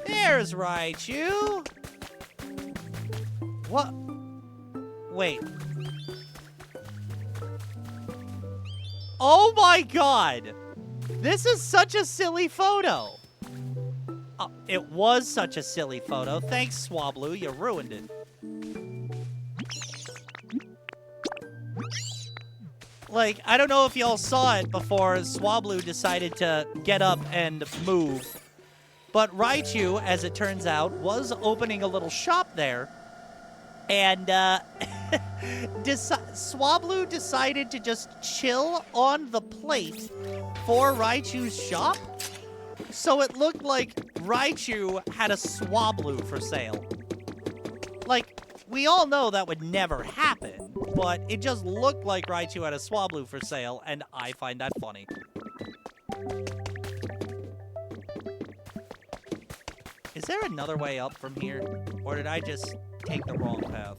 There's Raichu! What? Wait. Oh my god! This is such a silly photo! Oh, it was such a silly photo. Thanks, Swablu, you ruined it. Like, I don't know if y'all saw it before Swablu decided to get up and move. But Raichu, as it turns out, was opening a little shop there. And, Swablu decided to just chill on the plate for Raichu's shop. So it looked like Raichu had a Swablu for sale. Like, we all know that would never happen, but it just looked like Raichu had a Swablu for sale, and I find that funny. Is there another way up from here? Or did I just take the wrong path?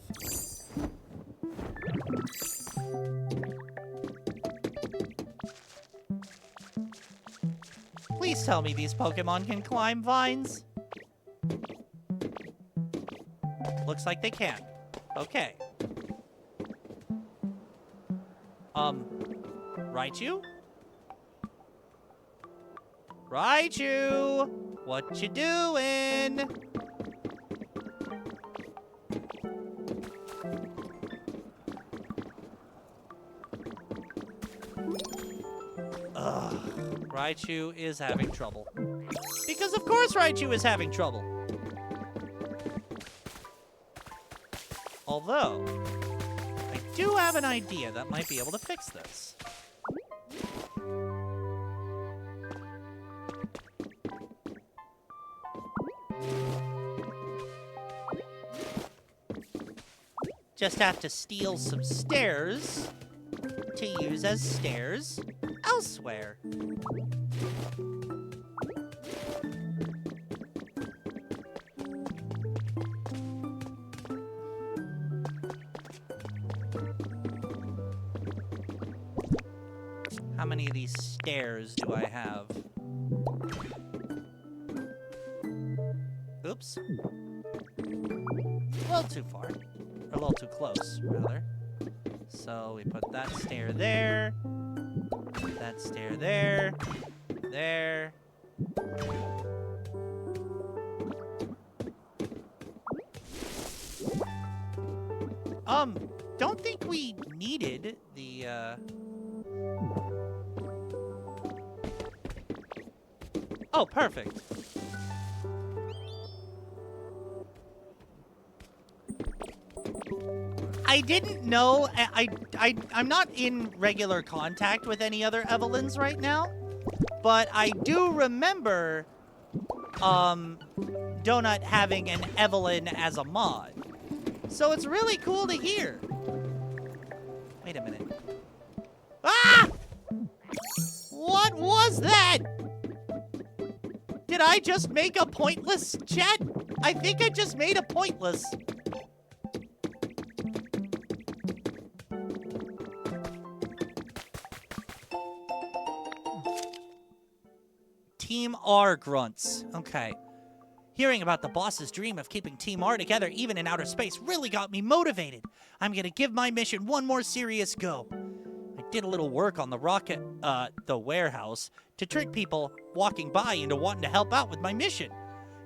Please tell me these Pokemon can climb vines. Looks like they can. Okay. Raichu? Raichu! What you doing? Ugh. Raichu is having trouble. Because of course Raichu is having trouble. Although, I do have an idea that might be able to fix this. Just have to steal some stairs to use as stairs elsewhere. How many of these stairs do I have? Oops. A little too far. Or a little too close, rather. So we put that stair there. That stair there. There. Don't think we needed the, Oh, perfect. I didn't know. I'm not in regular contact with any other Evelyns right now, but I do remember Donut having an Evelyn as a mod. So it's really cool to hear. Wait a minute. Ah! What was that? Did I just make a pointless chat? I think I just made a pointless. Team R grunts. Okay. Hearing about the boss's dream of keeping Team R together even in outer space really got me motivated. I'm gonna give my mission one more serious go. I did a little work on the warehouse to trick people walking by into wanting to help out with my mission.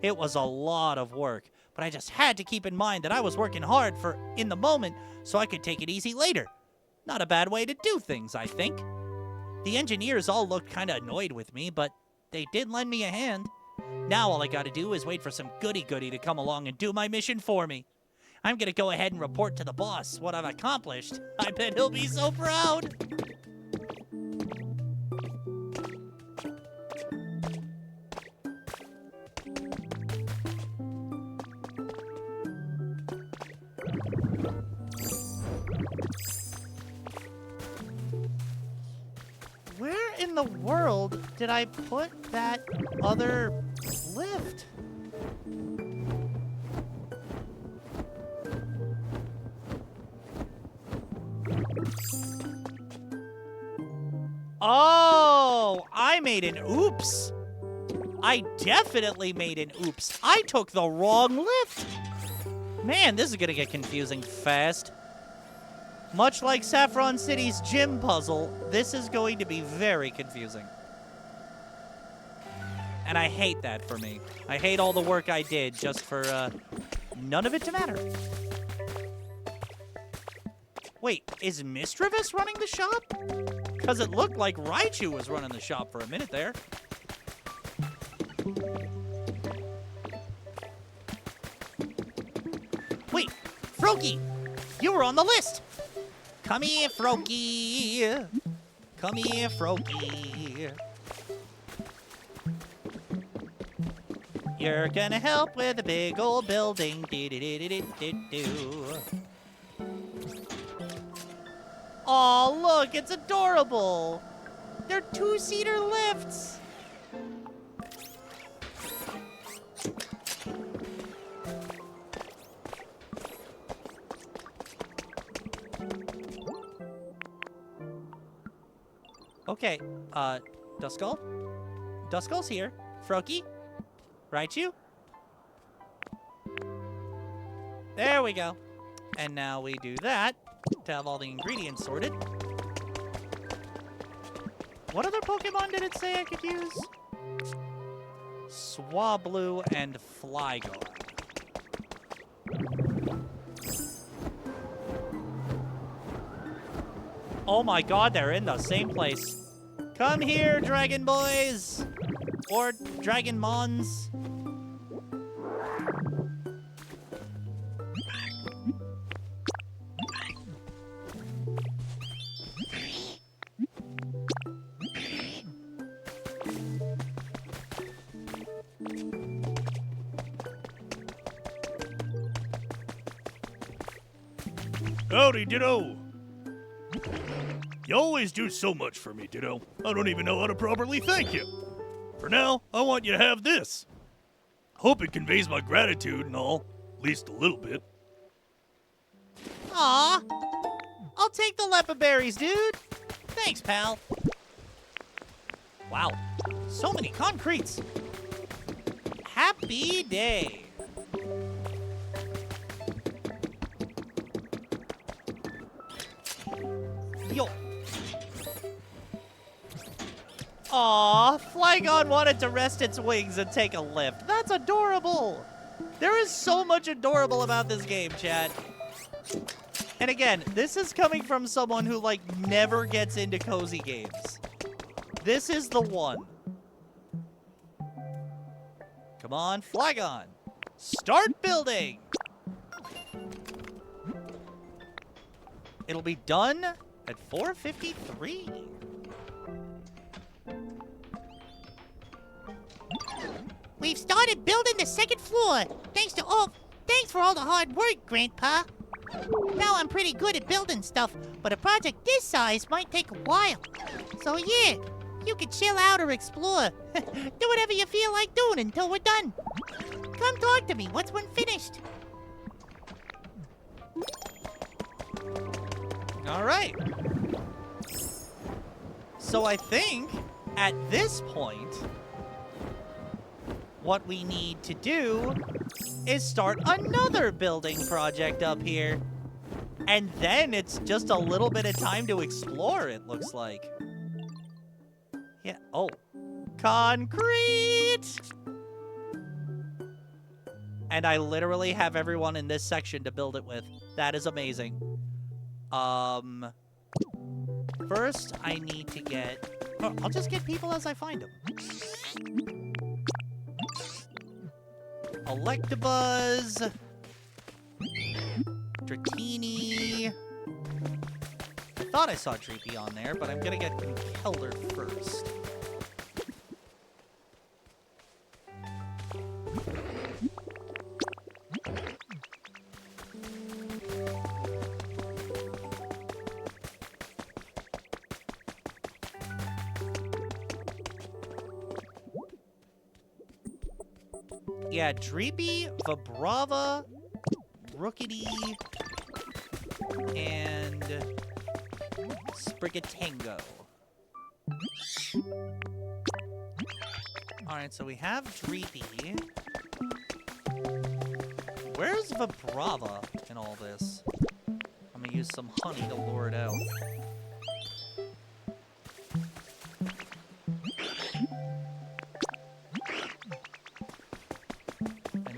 It was a lot of work, but I just had to keep in mind that I was working hard in the moment so I could take it easy later. Not a bad way to do things, I think. The engineers all looked kinda annoyed with me, but they did lend me a hand. Now all I gotta do is wait for some goody-goody to come along and do my mission for me. I'm gonna go ahead and report to the boss what I've accomplished. I bet he'll be so proud. Where in the world did I put that other lift? Oh, I made an oops. I definitely made an oops. I took the wrong lift. Man, this is gonna get confusing fast. Much like Saffron City's gym puzzle, this is going to be very confusing. And I hate that for me. I hate all the work I did just for none of it to matter. Wait, is Mischievous running the shop? Because it looked like Raichu was running the shop for a minute there. Wait, Froakie, you were on the list. Come here, Froakie. Come here, Froakie. You're gonna help with a big old building. Do-do-do-do-do-do. Aw, look, it's adorable. They're two-seater lifts. Okay, Duskull? Duskull's here. Froakie? Raichu? There we go. And now we do that to have all the ingredients sorted. What other Pokemon did it say I could use? Swablu and Flygon. Oh my god, they're in the same place. Come here, Dragon Boys! Or Dragon Mons. Howdy, Ditto! You always do so much for me, Ditto. I don't even know how to properly thank you. For now, I want you to have this. Hope it conveys my gratitude and all, at least a little bit. Aw, I'll take the Lepa berries, dude. Thanks, pal. Wow, so many concretes. Happy day. Yo. Aw, Flygon wanted to rest its wings and take a lift. That's adorable. There is so much adorable about this game, chat. And again, this is coming from someone who, like, never gets into cozy games. This is the one. Come on, Flygon. Start building. It'll be done at 4:53. We've started building the second floor. Thanks for all the hard work, Grandpa. Now I'm pretty good at building stuff, but a project this size might take a while. So yeah, you can chill out or explore. Do whatever you feel like doing until we're done. Come talk to me once we're finished. All right. So I think at this point, what we need to do is start another building project up here. And then it's just a little bit of time to explore, it looks like. Yeah, oh. Concrete! And I literally have everyone in this section to build it with. That is amazing. First, I need to get... Oh, I'll just get people as I find them. Electabuzz. Dratini. I thought I saw Dreepy on there, but I'm gonna get Kelder first. Yeah, Dreepy, Vibrava, Rookity, and Sprigatango. Alright, so we have Dreepy. Where's Vibrava in all this? I'm gonna use some honey to lure it out.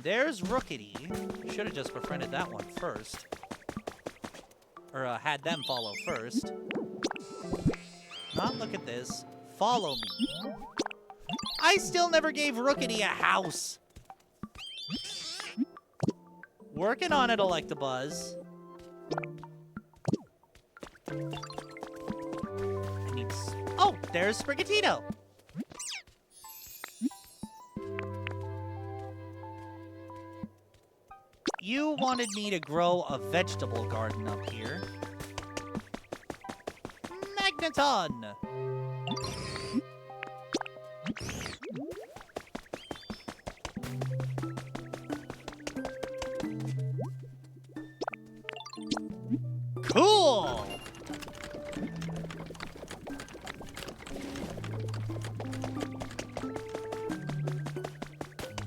There's Rookity. Should have just befriended that one first. Or had them follow first. Not look at this. Follow me. I still never gave Rookity a house. Working on it, Electabuzz. Oh, there's Sprigatito. You wanted me to grow a vegetable garden up here. Magneton! Cool!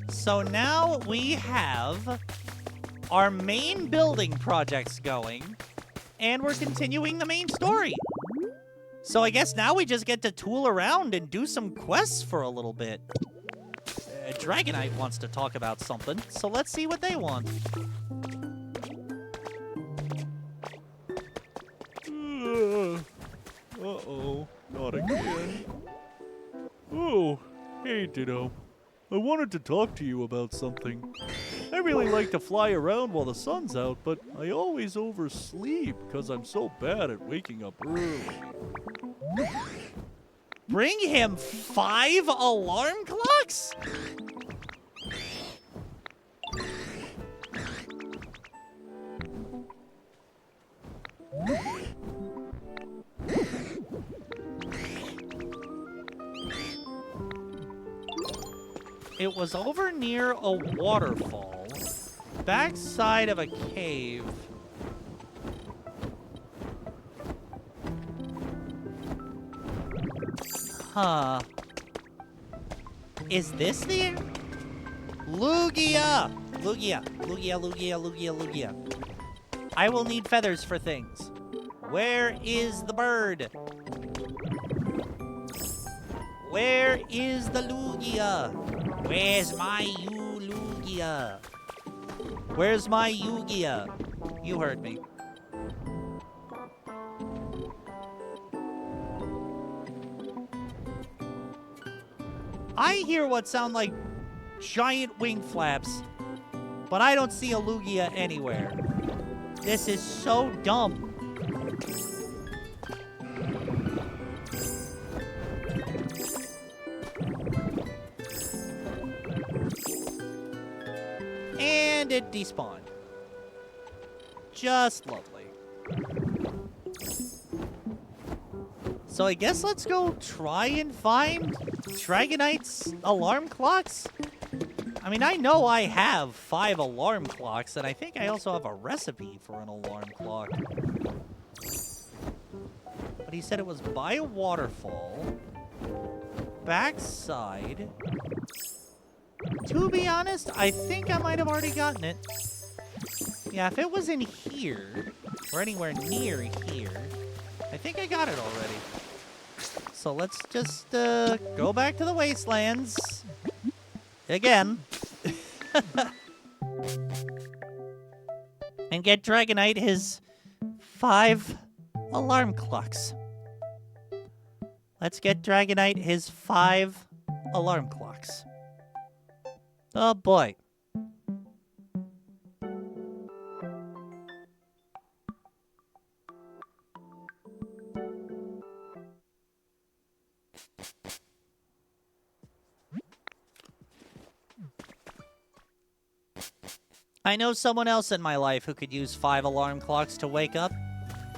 So now we have our main building projects going, and we're continuing the main story. So I guess now we just get to tool around and do some quests for a little bit. Dragonite wants to talk about something, so let's see what they want. Uh-oh, not again. Oh, hey, Ditto. I wanted to talk to you about something. I really like to fly around while the sun's out, but I always oversleep because I'm so bad at waking up early. Bring him 5 alarm clocks? It was over near a waterfall, backside of a cave. Huh. Is this the... Lugia! Lugia, Lugia, Lugia, Lugia, Lugia. I will need feathers for things. Where is the bird? Where is the Lugia? Where's my Lugia? Where's my Yugia? You heard me. I hear what sound like giant wing flaps, but I don't see a Lugia anywhere. This is so dumb. And it despawned. Just lovely. So I guess let's go try and find Dragonite's alarm clocks. I mean, I know I have 5 alarm clocks, and I think I also have a recipe for an alarm clock. But he said it was by a waterfall, backside. To be honest, I think I might have already gotten it. Yeah, if it was in here, or anywhere near here, I think I got it already. So let's just go back to the wastelands. Again. And get Dragonite his 5 alarm clocks. Let's get Dragonite his 5 alarm clocks. Oh boy. I know someone else in my life who could use 5 alarm clocks to wake up.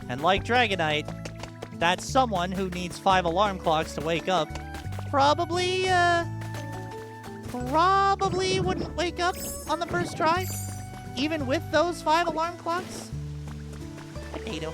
And like Dragonite, that someone who needs 5 alarm clocks to wake up probably wouldn't wake up on the first try, even with those 5 alarm clocks. Potato.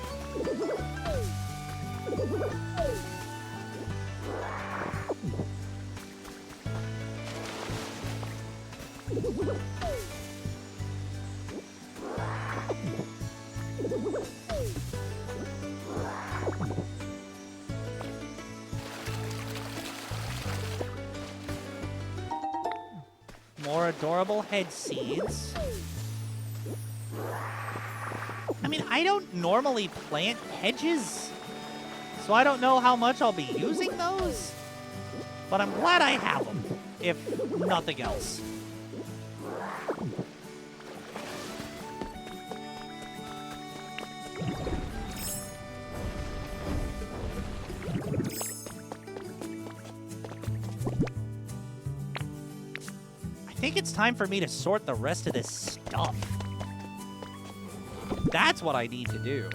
More adorable head seeds. I mean, I don't normally plant hedges, so I don't know how much I'll be using those. But I'm glad I have them, if nothing else. I think it's time for me to sort the rest of this stuff. That's what I need to do.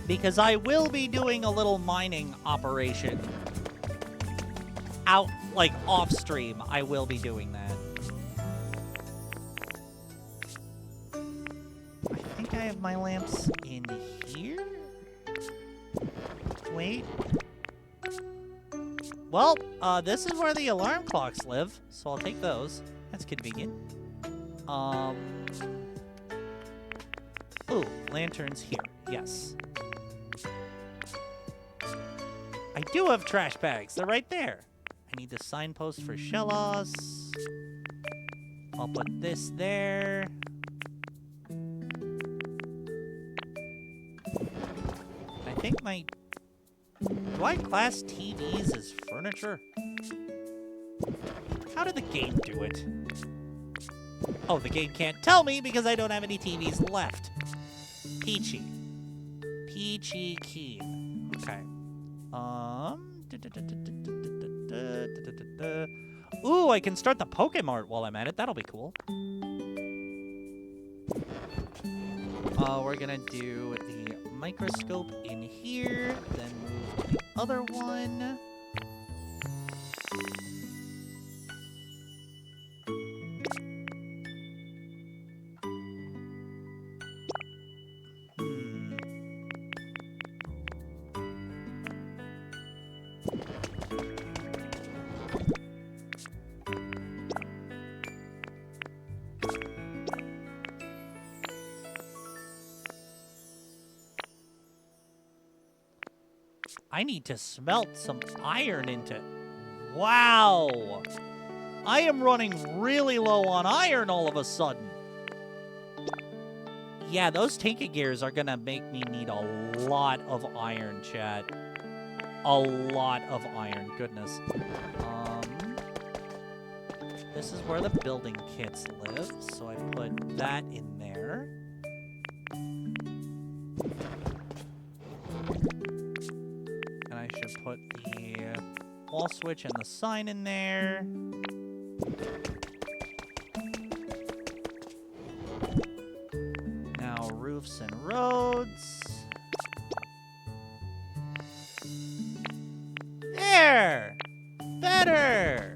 Because I will be doing a little mining operation. Out, like, off stream, I will be doing that. I think I have my lamps in here? Wait. Well, this is where the alarm clocks live, so I'll take those. That's convenient. Ooh, lanterns here. Yes. I do have trash bags. They're right there. I need the signpost for Shellos. I'll put this there. I think my... Do I class TVs as furniture? How did the game do it? Oh, the game can't tell me because I don't have any TVs left. Peachy. Peachy keen. Okay. Ooh, I can start the Pokemart while I'm at it. That'll be cool. We're gonna do the microscope in here, then move to the other one. I need to smelt some iron into... Wow! I am running really low on iron all of a sudden. Yeah, those Tinker Gears are gonna make me need a lot of iron, chat. A lot of iron, goodness. This is where the building kits live, so I put that in there. I should put the wall switch and the sign in there. Now roofs and roads. There! Better!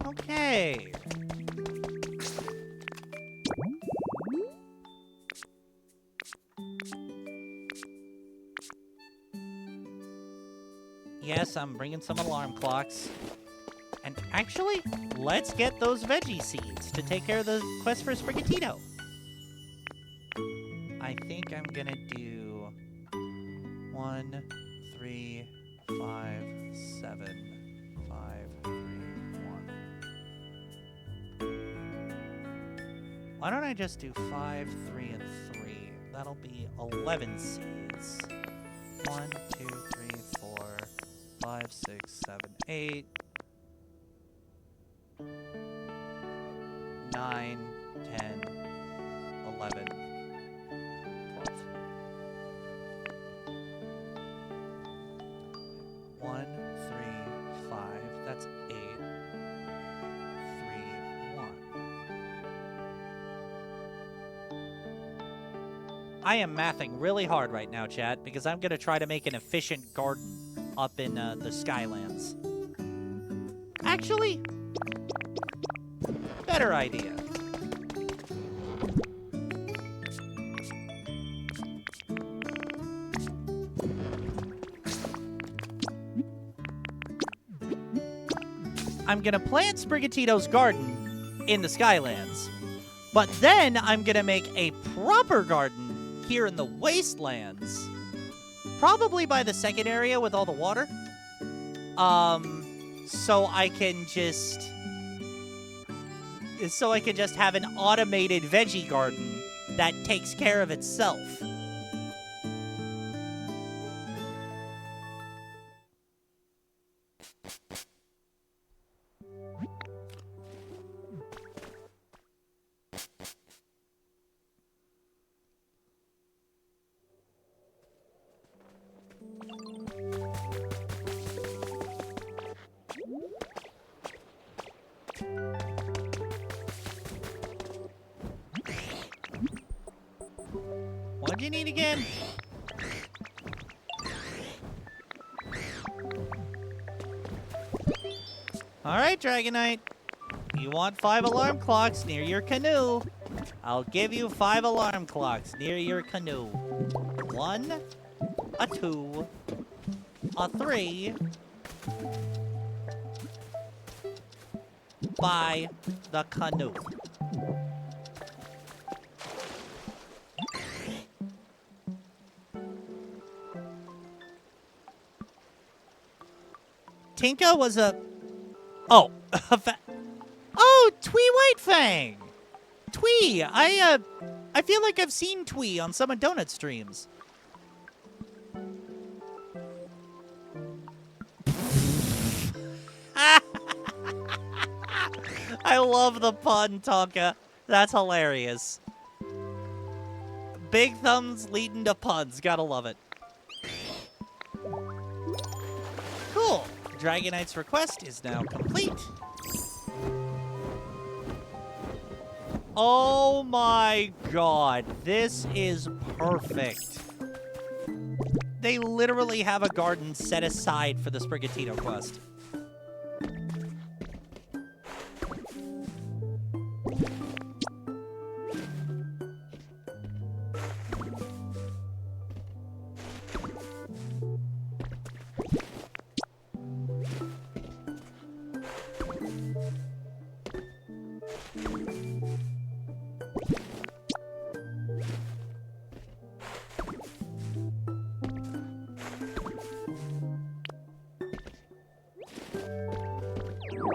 Okay. Yes, I'm bringing some alarm clocks. And actually, let's get those veggie seeds to take care of the quest for Sprigatito. I think I'm gonna do 1, 3, 5, 7, 5, 3, 1. Why don't I just do 5, 3, and 3? That'll be 11 seeds. 1, 2, 3, 4, 5, 6, 7, 8, 9, 10, 11, 12. 1, 3, 5, that's 8, 3, 1. I am mathing really hard right now, chat, because I'm going to try to make an efficient garden up in the Skylands. Actually, better idea. I'm going to plant Sprigatito's garden in the Skylands. But then I'm going to make a proper garden here in the Wastelands. Probably by the second area with all the water. So I can just have an automated veggie garden that takes care of itself. What'd you need again? Alright, Dragonite. You want 5 alarm clocks near your canoe. I'll give you 5 alarm clocks near your canoe. 1, a 2, a 3. By the canoe. Tinka was a... Oh. Oh, Twee Whitefang! Twee! I feel like I've seen Twee on some of Donut streams. I love the pun, Tonka. That's hilarious. Big thumbs leading to puns. Gotta love it. Cool. Dragonite's request is now complete. Oh my god. This is perfect. They literally have a garden set aside for the Sprigatito quest.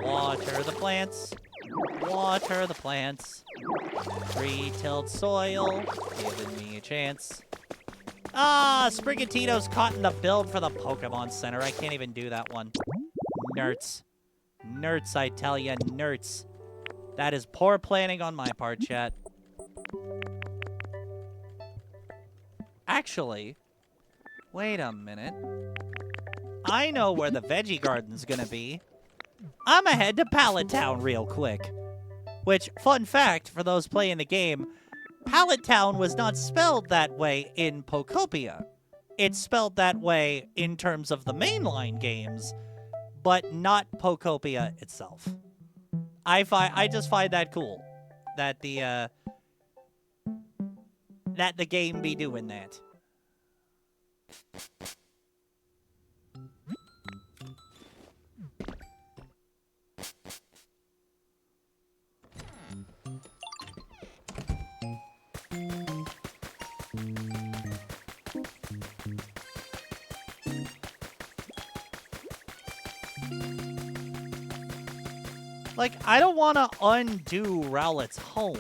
Water the plants. Water the plants. Pre-tilled soil. Giving me a chance. Ah, Sprigatito's caught in the build for the Pokemon Center. I can't even do that one. Nerds. Nerds, I tell ya, nerds. That is poor planning on my part, chat. Actually, wait a minute. I know where the veggie garden's gonna be. I'ma head to Pallet Town real quick. Which, fun fact, for those playing the game, Pallet Town was not spelled that way in Pokopia. It's spelled that way in terms of the mainline games, but not Pokopia itself. I just find that cool. That the game be doing that. Like, I don't want to undo Rowlet's home.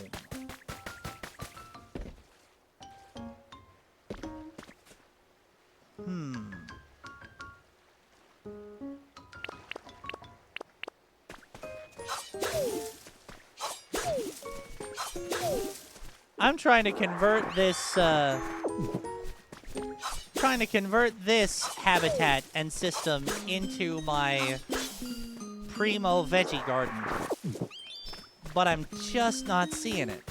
I'm trying to convert this, habitat and system into my primo veggie garden. But I'm just not seeing it.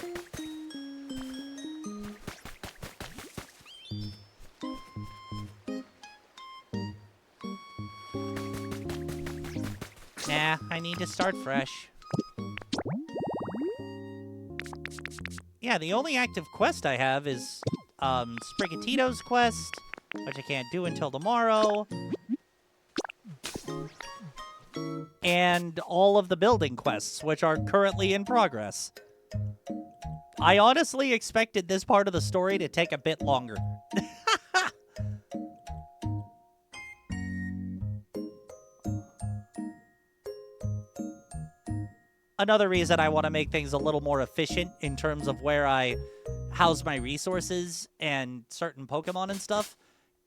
I need to start fresh. Yeah, the only active quest I have is Sprigatito's quest, which I can't do until tomorrow. And all of the building quests, which are currently in progress. I honestly expected this part of the story to take a bit longer. Another reason I want to make things a little more efficient in terms of where I house my resources and certain Pokemon and stuff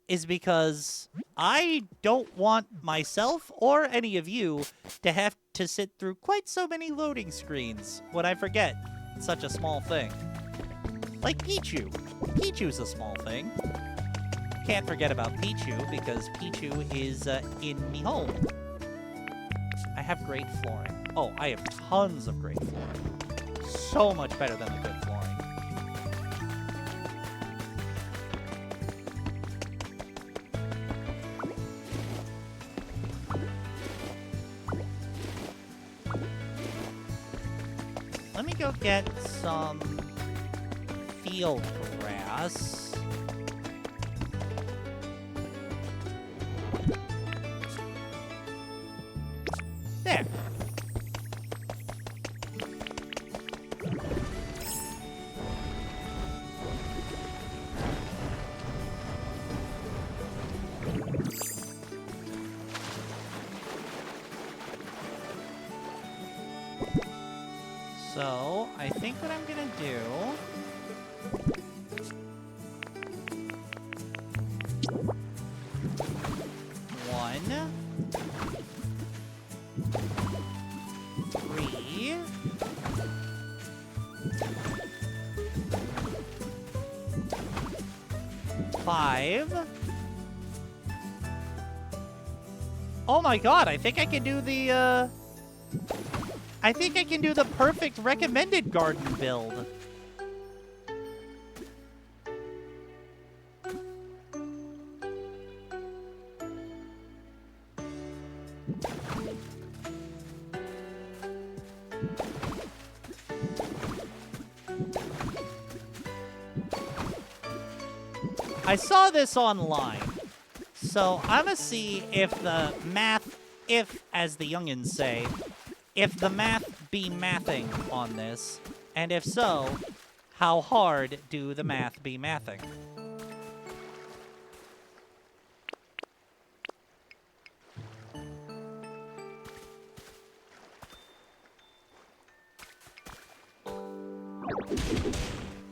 is because I don't want myself or any of you to have to sit through quite so many loading screens when I forget such a small thing. Like Pichu. Pichu's a small thing. Can't forget about Pichu because Pichu is in me home. I have great flooring. Oh, I have tons of great flooring. So much better than the good flooring. Let me go get some field grass. There. So, I think what I'm gonna do... One... 3... 5... Oh my god, I think I can do the, I think I can do the perfect recommended garden build. I saw this online, so I'm gonna see if the math, as the youngins say, if the math be mathing on this, and if so, how hard do the math be mathing?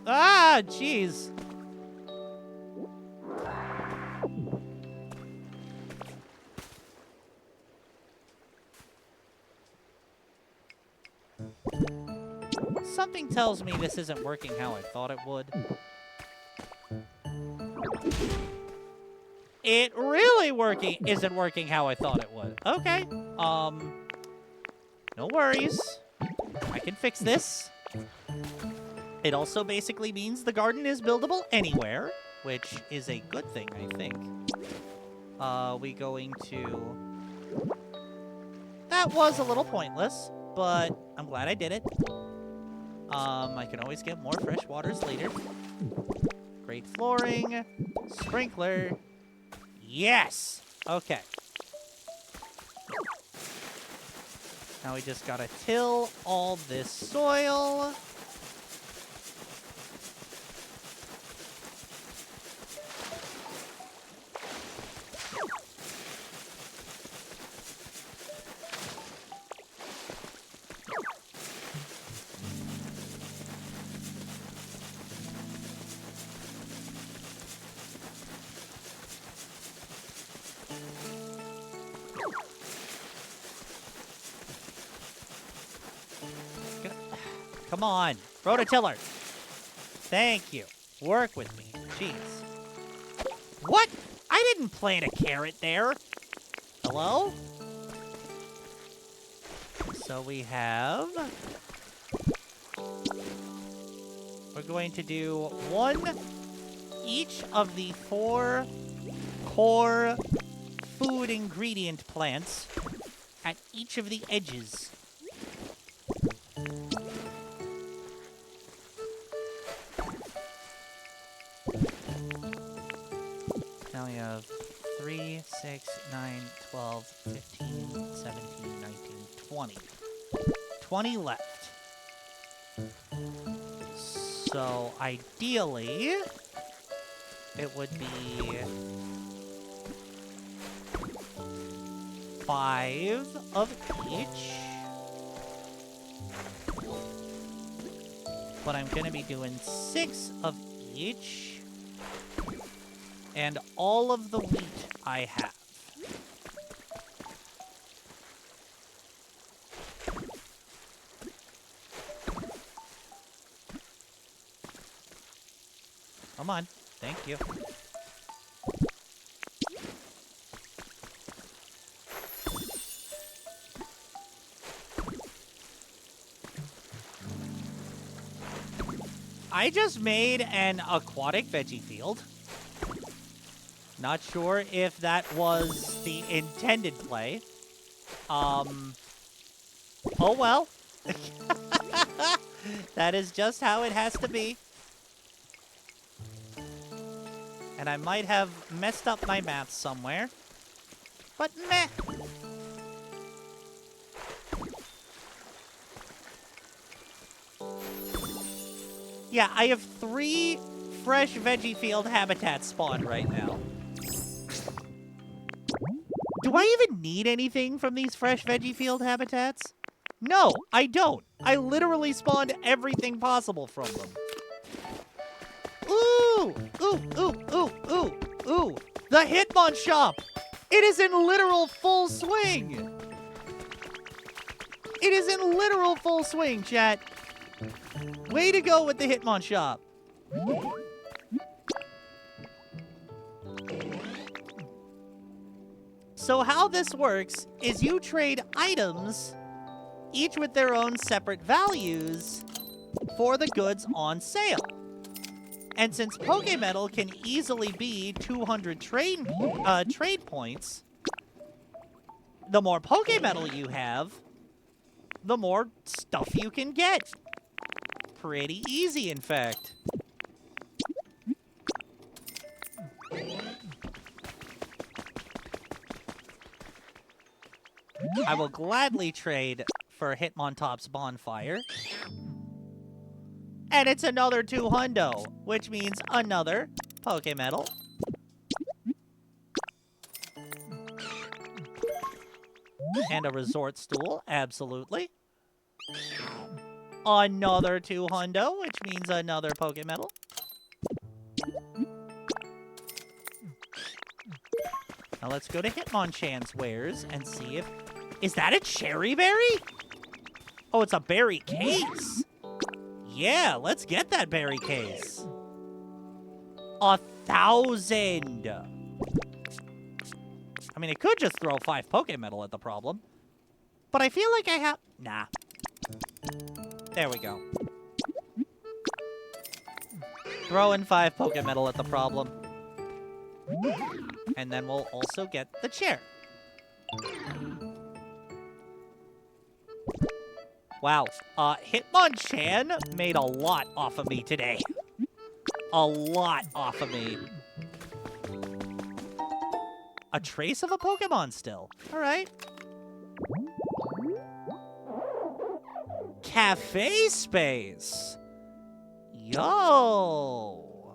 Ah, jeez. Something tells me this isn't working how I thought it would. It really isn't working how I thought it would. Okay. No worries. I can fix this. It also basically means the garden is buildable anywhere, which is a good thing, I think. We going to... That was a little pointless, but I'm glad I did it. I can always get more fresh waters later. Great flooring. Sprinkler. Yes! Okay. Now we just gotta till all this soil. Come on. Rototiller. Thank you. Work with me. Jeez. What? I didn't plant a carrot there. Hello? So we have... We're going to do one each of the 4 core food ingredient plants at each of the edges. Now we have 3, 6, 9, 12, 15, 17, 19, 20. 20 left. So, ideally, it would be 5 of each. But I'm going to be doing 6 of each. And all of the wheat I have. Come on. Thank you. I just made an aquatic veggie field. Not sure if that was the intended play. Oh well. That is just how it has to be. And I might have messed up my math somewhere. But meh. Yeah, I have 3 fresh veggie field habitats spawned right now. Do I even need anything from these fresh veggie field habitats? No, I don't. I literally spawned everything possible from them. Ooh! Ooh, ooh, ooh, ooh, ooh! The Hitmonshop! It is in literal full swing! It is in literal full swing, chat. Way to go with the Hitmonshop. So how this works is you trade items, each with their own separate values, for the goods on sale. And since Pokemetal can easily be 200 trade points, the more Pokemetal you have, the more stuff you can get. Pretty easy, in fact. I will gladly trade for Hitmontop's Bonfire. And it's another 2 hundo, which means another Pokemetal. And a Resort Stool, absolutely. Another 2 hundo, which means another Pokemetal. Now let's go to Hitmonchan's wares and see if... Is that a cherry berry? Oh, it's a berry case. Yeah, let's get that berry case. 1,000. I mean, it could just throw 5 Pokemetal at the problem. But I feel like I have... Nah. There we go. Throw in 5 Pokemetal at the problem. And then we'll also get the chair. Wow. Hitmonchan made a lot off of me today. A lot off of me. A trace of a Pokemon still. All right. Cafe space. Yo.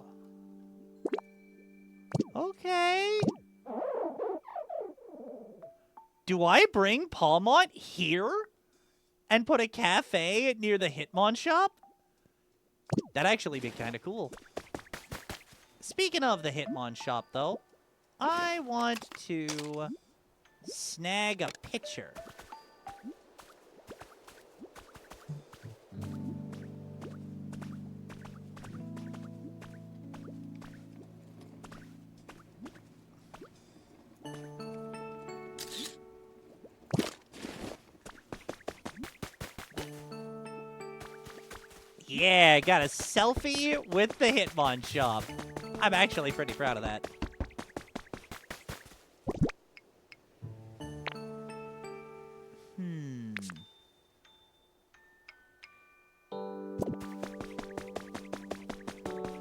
Okay. Do I bring Palmont here and put a cafe near the Hitmonshop? That'd actually be kind of cool. Speaking of the Hitmonshop, though, I want to snag a picture. Yeah, got a selfie with the Hitmonshop. I'm actually pretty proud of that.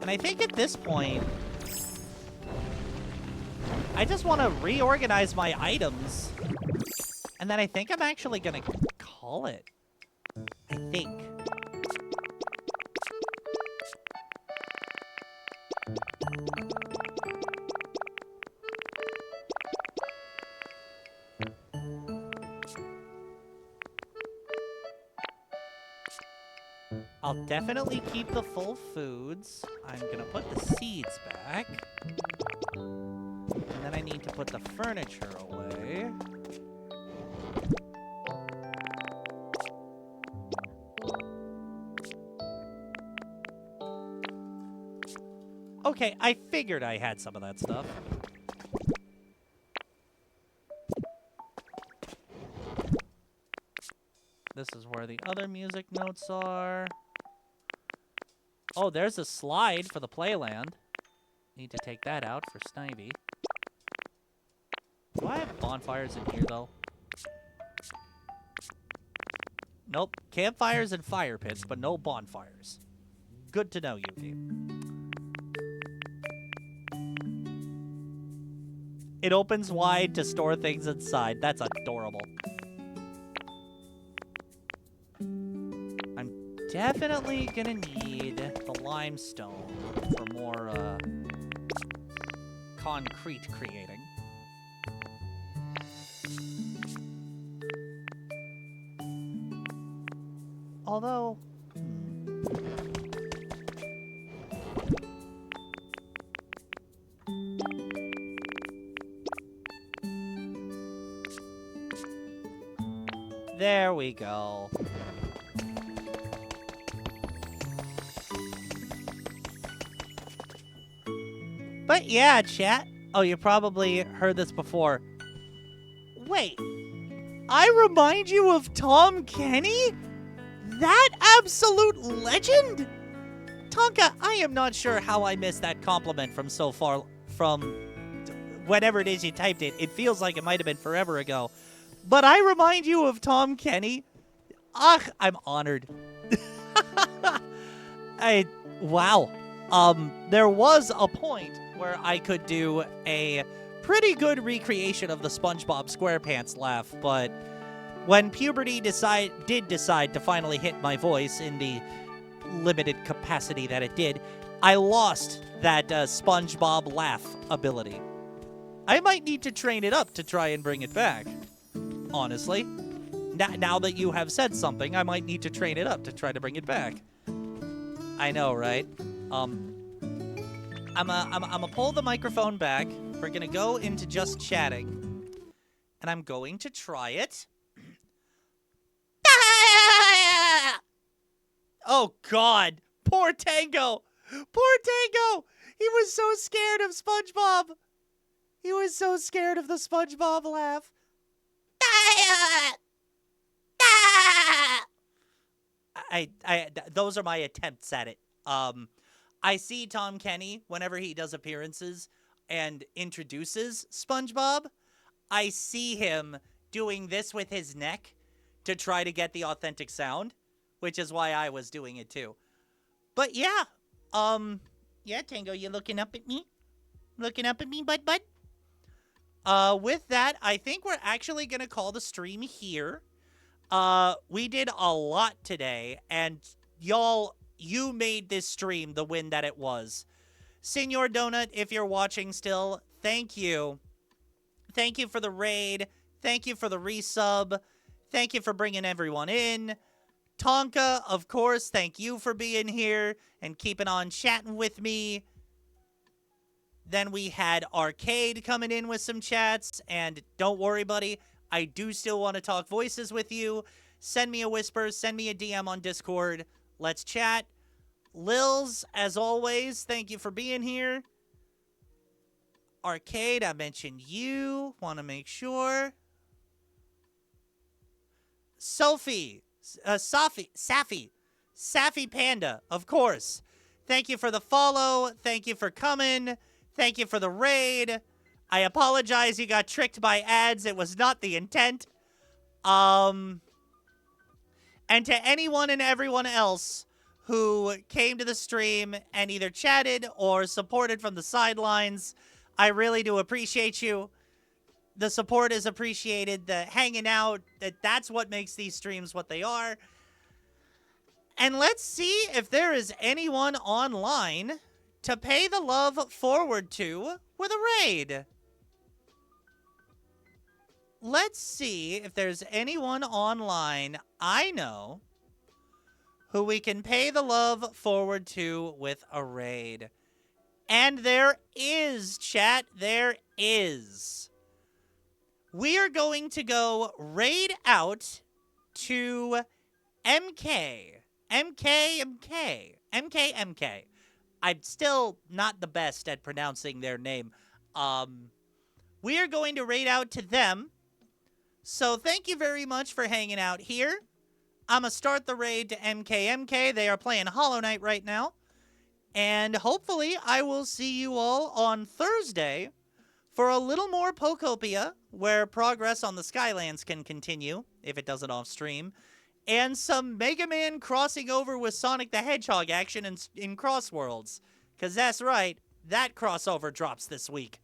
And I think at this point, I just want to reorganize my items. And then I think I'm actually going to call it. I think. I'll definitely keep the full foods. I'm gonna put the seeds back. And then I need to put the furniture away. Okay, I figured I had some of that stuff. This is where the other music notes are. Oh, there's a slide for the playland. Need to take that out for Snivy. Do I have bonfires in here, though? Nope. Campfires and fire pits, but no bonfires. Good to know, Yuki. It opens wide to store things inside. That's adorable. I'm definitely gonna need the limestone for more concrete creating. Although... There we go. But yeah, chat. Oh, you probably heard this before. Wait. I remind you of Tom Kenny? That absolute legend? Tonka, I am not sure how I missed that compliment from so far, from whenever it is you typed it. It feels like it might have been forever ago. But I remind you of Tom Kenny? Ugh, I'm honored. Wow. There was a point where I could do a pretty good recreation of the SpongeBob SquarePants laugh, but when puberty did decide to finally hit my voice in the limited capacity that it did, I lost that SpongeBob laugh ability. I might need to train it up to try and bring it back. Honestly. Now that you have said something, I might need to train it up to try to bring it back. I know, right? I'm gonna pull the microphone back. We're gonna go into just chatting. And I'm going to try it. Oh, God. Poor Tango. Poor Tango. He was so scared of SpongeBob. He was so scared of the SpongeBob laugh. Those are my attempts at it. I see Tom Kenny whenever he does appearances and introduces SpongeBob. I see him doing this with his neck to try to get the authentic sound, which is why I was doing it too. But yeah, yeah, Tango, you looking up at me? Looking up at me, bud? With that, I think we're actually gonna call the stream here. We did a lot today, and y'all, you made this stream the win that it was. Senor Donut, if you're watching still, thank you. Thank you for the raid. Thank you for the resub. Thank you for bringing everyone in. Tonka, of course, thank you for being here and keeping on chatting with me. Then we had Arcade coming in with some chats, and don't worry, buddy, I do still want to talk voices with you. Send me a whisper, send me a DM on Discord. Let's chat. Lils, as always, thank you for being here. Arcade, I mentioned you. Want to make sure. Sophie, Safi Panda, of course. Thank you for the follow. Thank you for coming. Thank you for the raid. I apologize you got tricked by ads. It was not the intent. And to anyone and everyone else who came to the stream and either chatted or supported from the sidelines. I really do appreciate you. The support is appreciated. The hanging out, that's what makes these streams what they are. And let's see if there is anyone online to pay the love forward to with a raid. Let's see if there's anyone online I know who we can pay the love forward to with a raid. And there is, chat, there is. We are going to go raid out to MK. MK. I'm still not the best at pronouncing their name. We are going to raid out to them. So thank you very much for hanging out here. I'm going to start the raid to MK. They are playing Hollow Knight right now. And hopefully I will see you all on Thursday for a little more Pokopia, where progress on the Skylands can continue, if it doesn't off stream, and some Mega Man crossing over with Sonic the Hedgehog action in Cross Worlds. Because that's right, that crossover drops this week.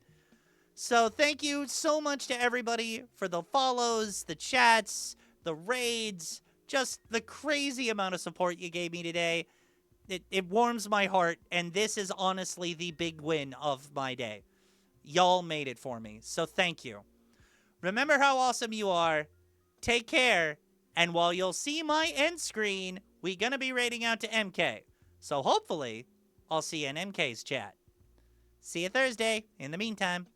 So thank you so much to everybody for the follows, the chats, the raids, just the crazy amount of support you gave me today. It warms my heart, and this is honestly the big win of my day. Y'all made it for me, so thank you. Remember how awesome you are. Take care, and while you'll see my end screen, we're going to be raiding out to MK. So hopefully, I'll see you in MK's chat. See you Thursday. In the meantime.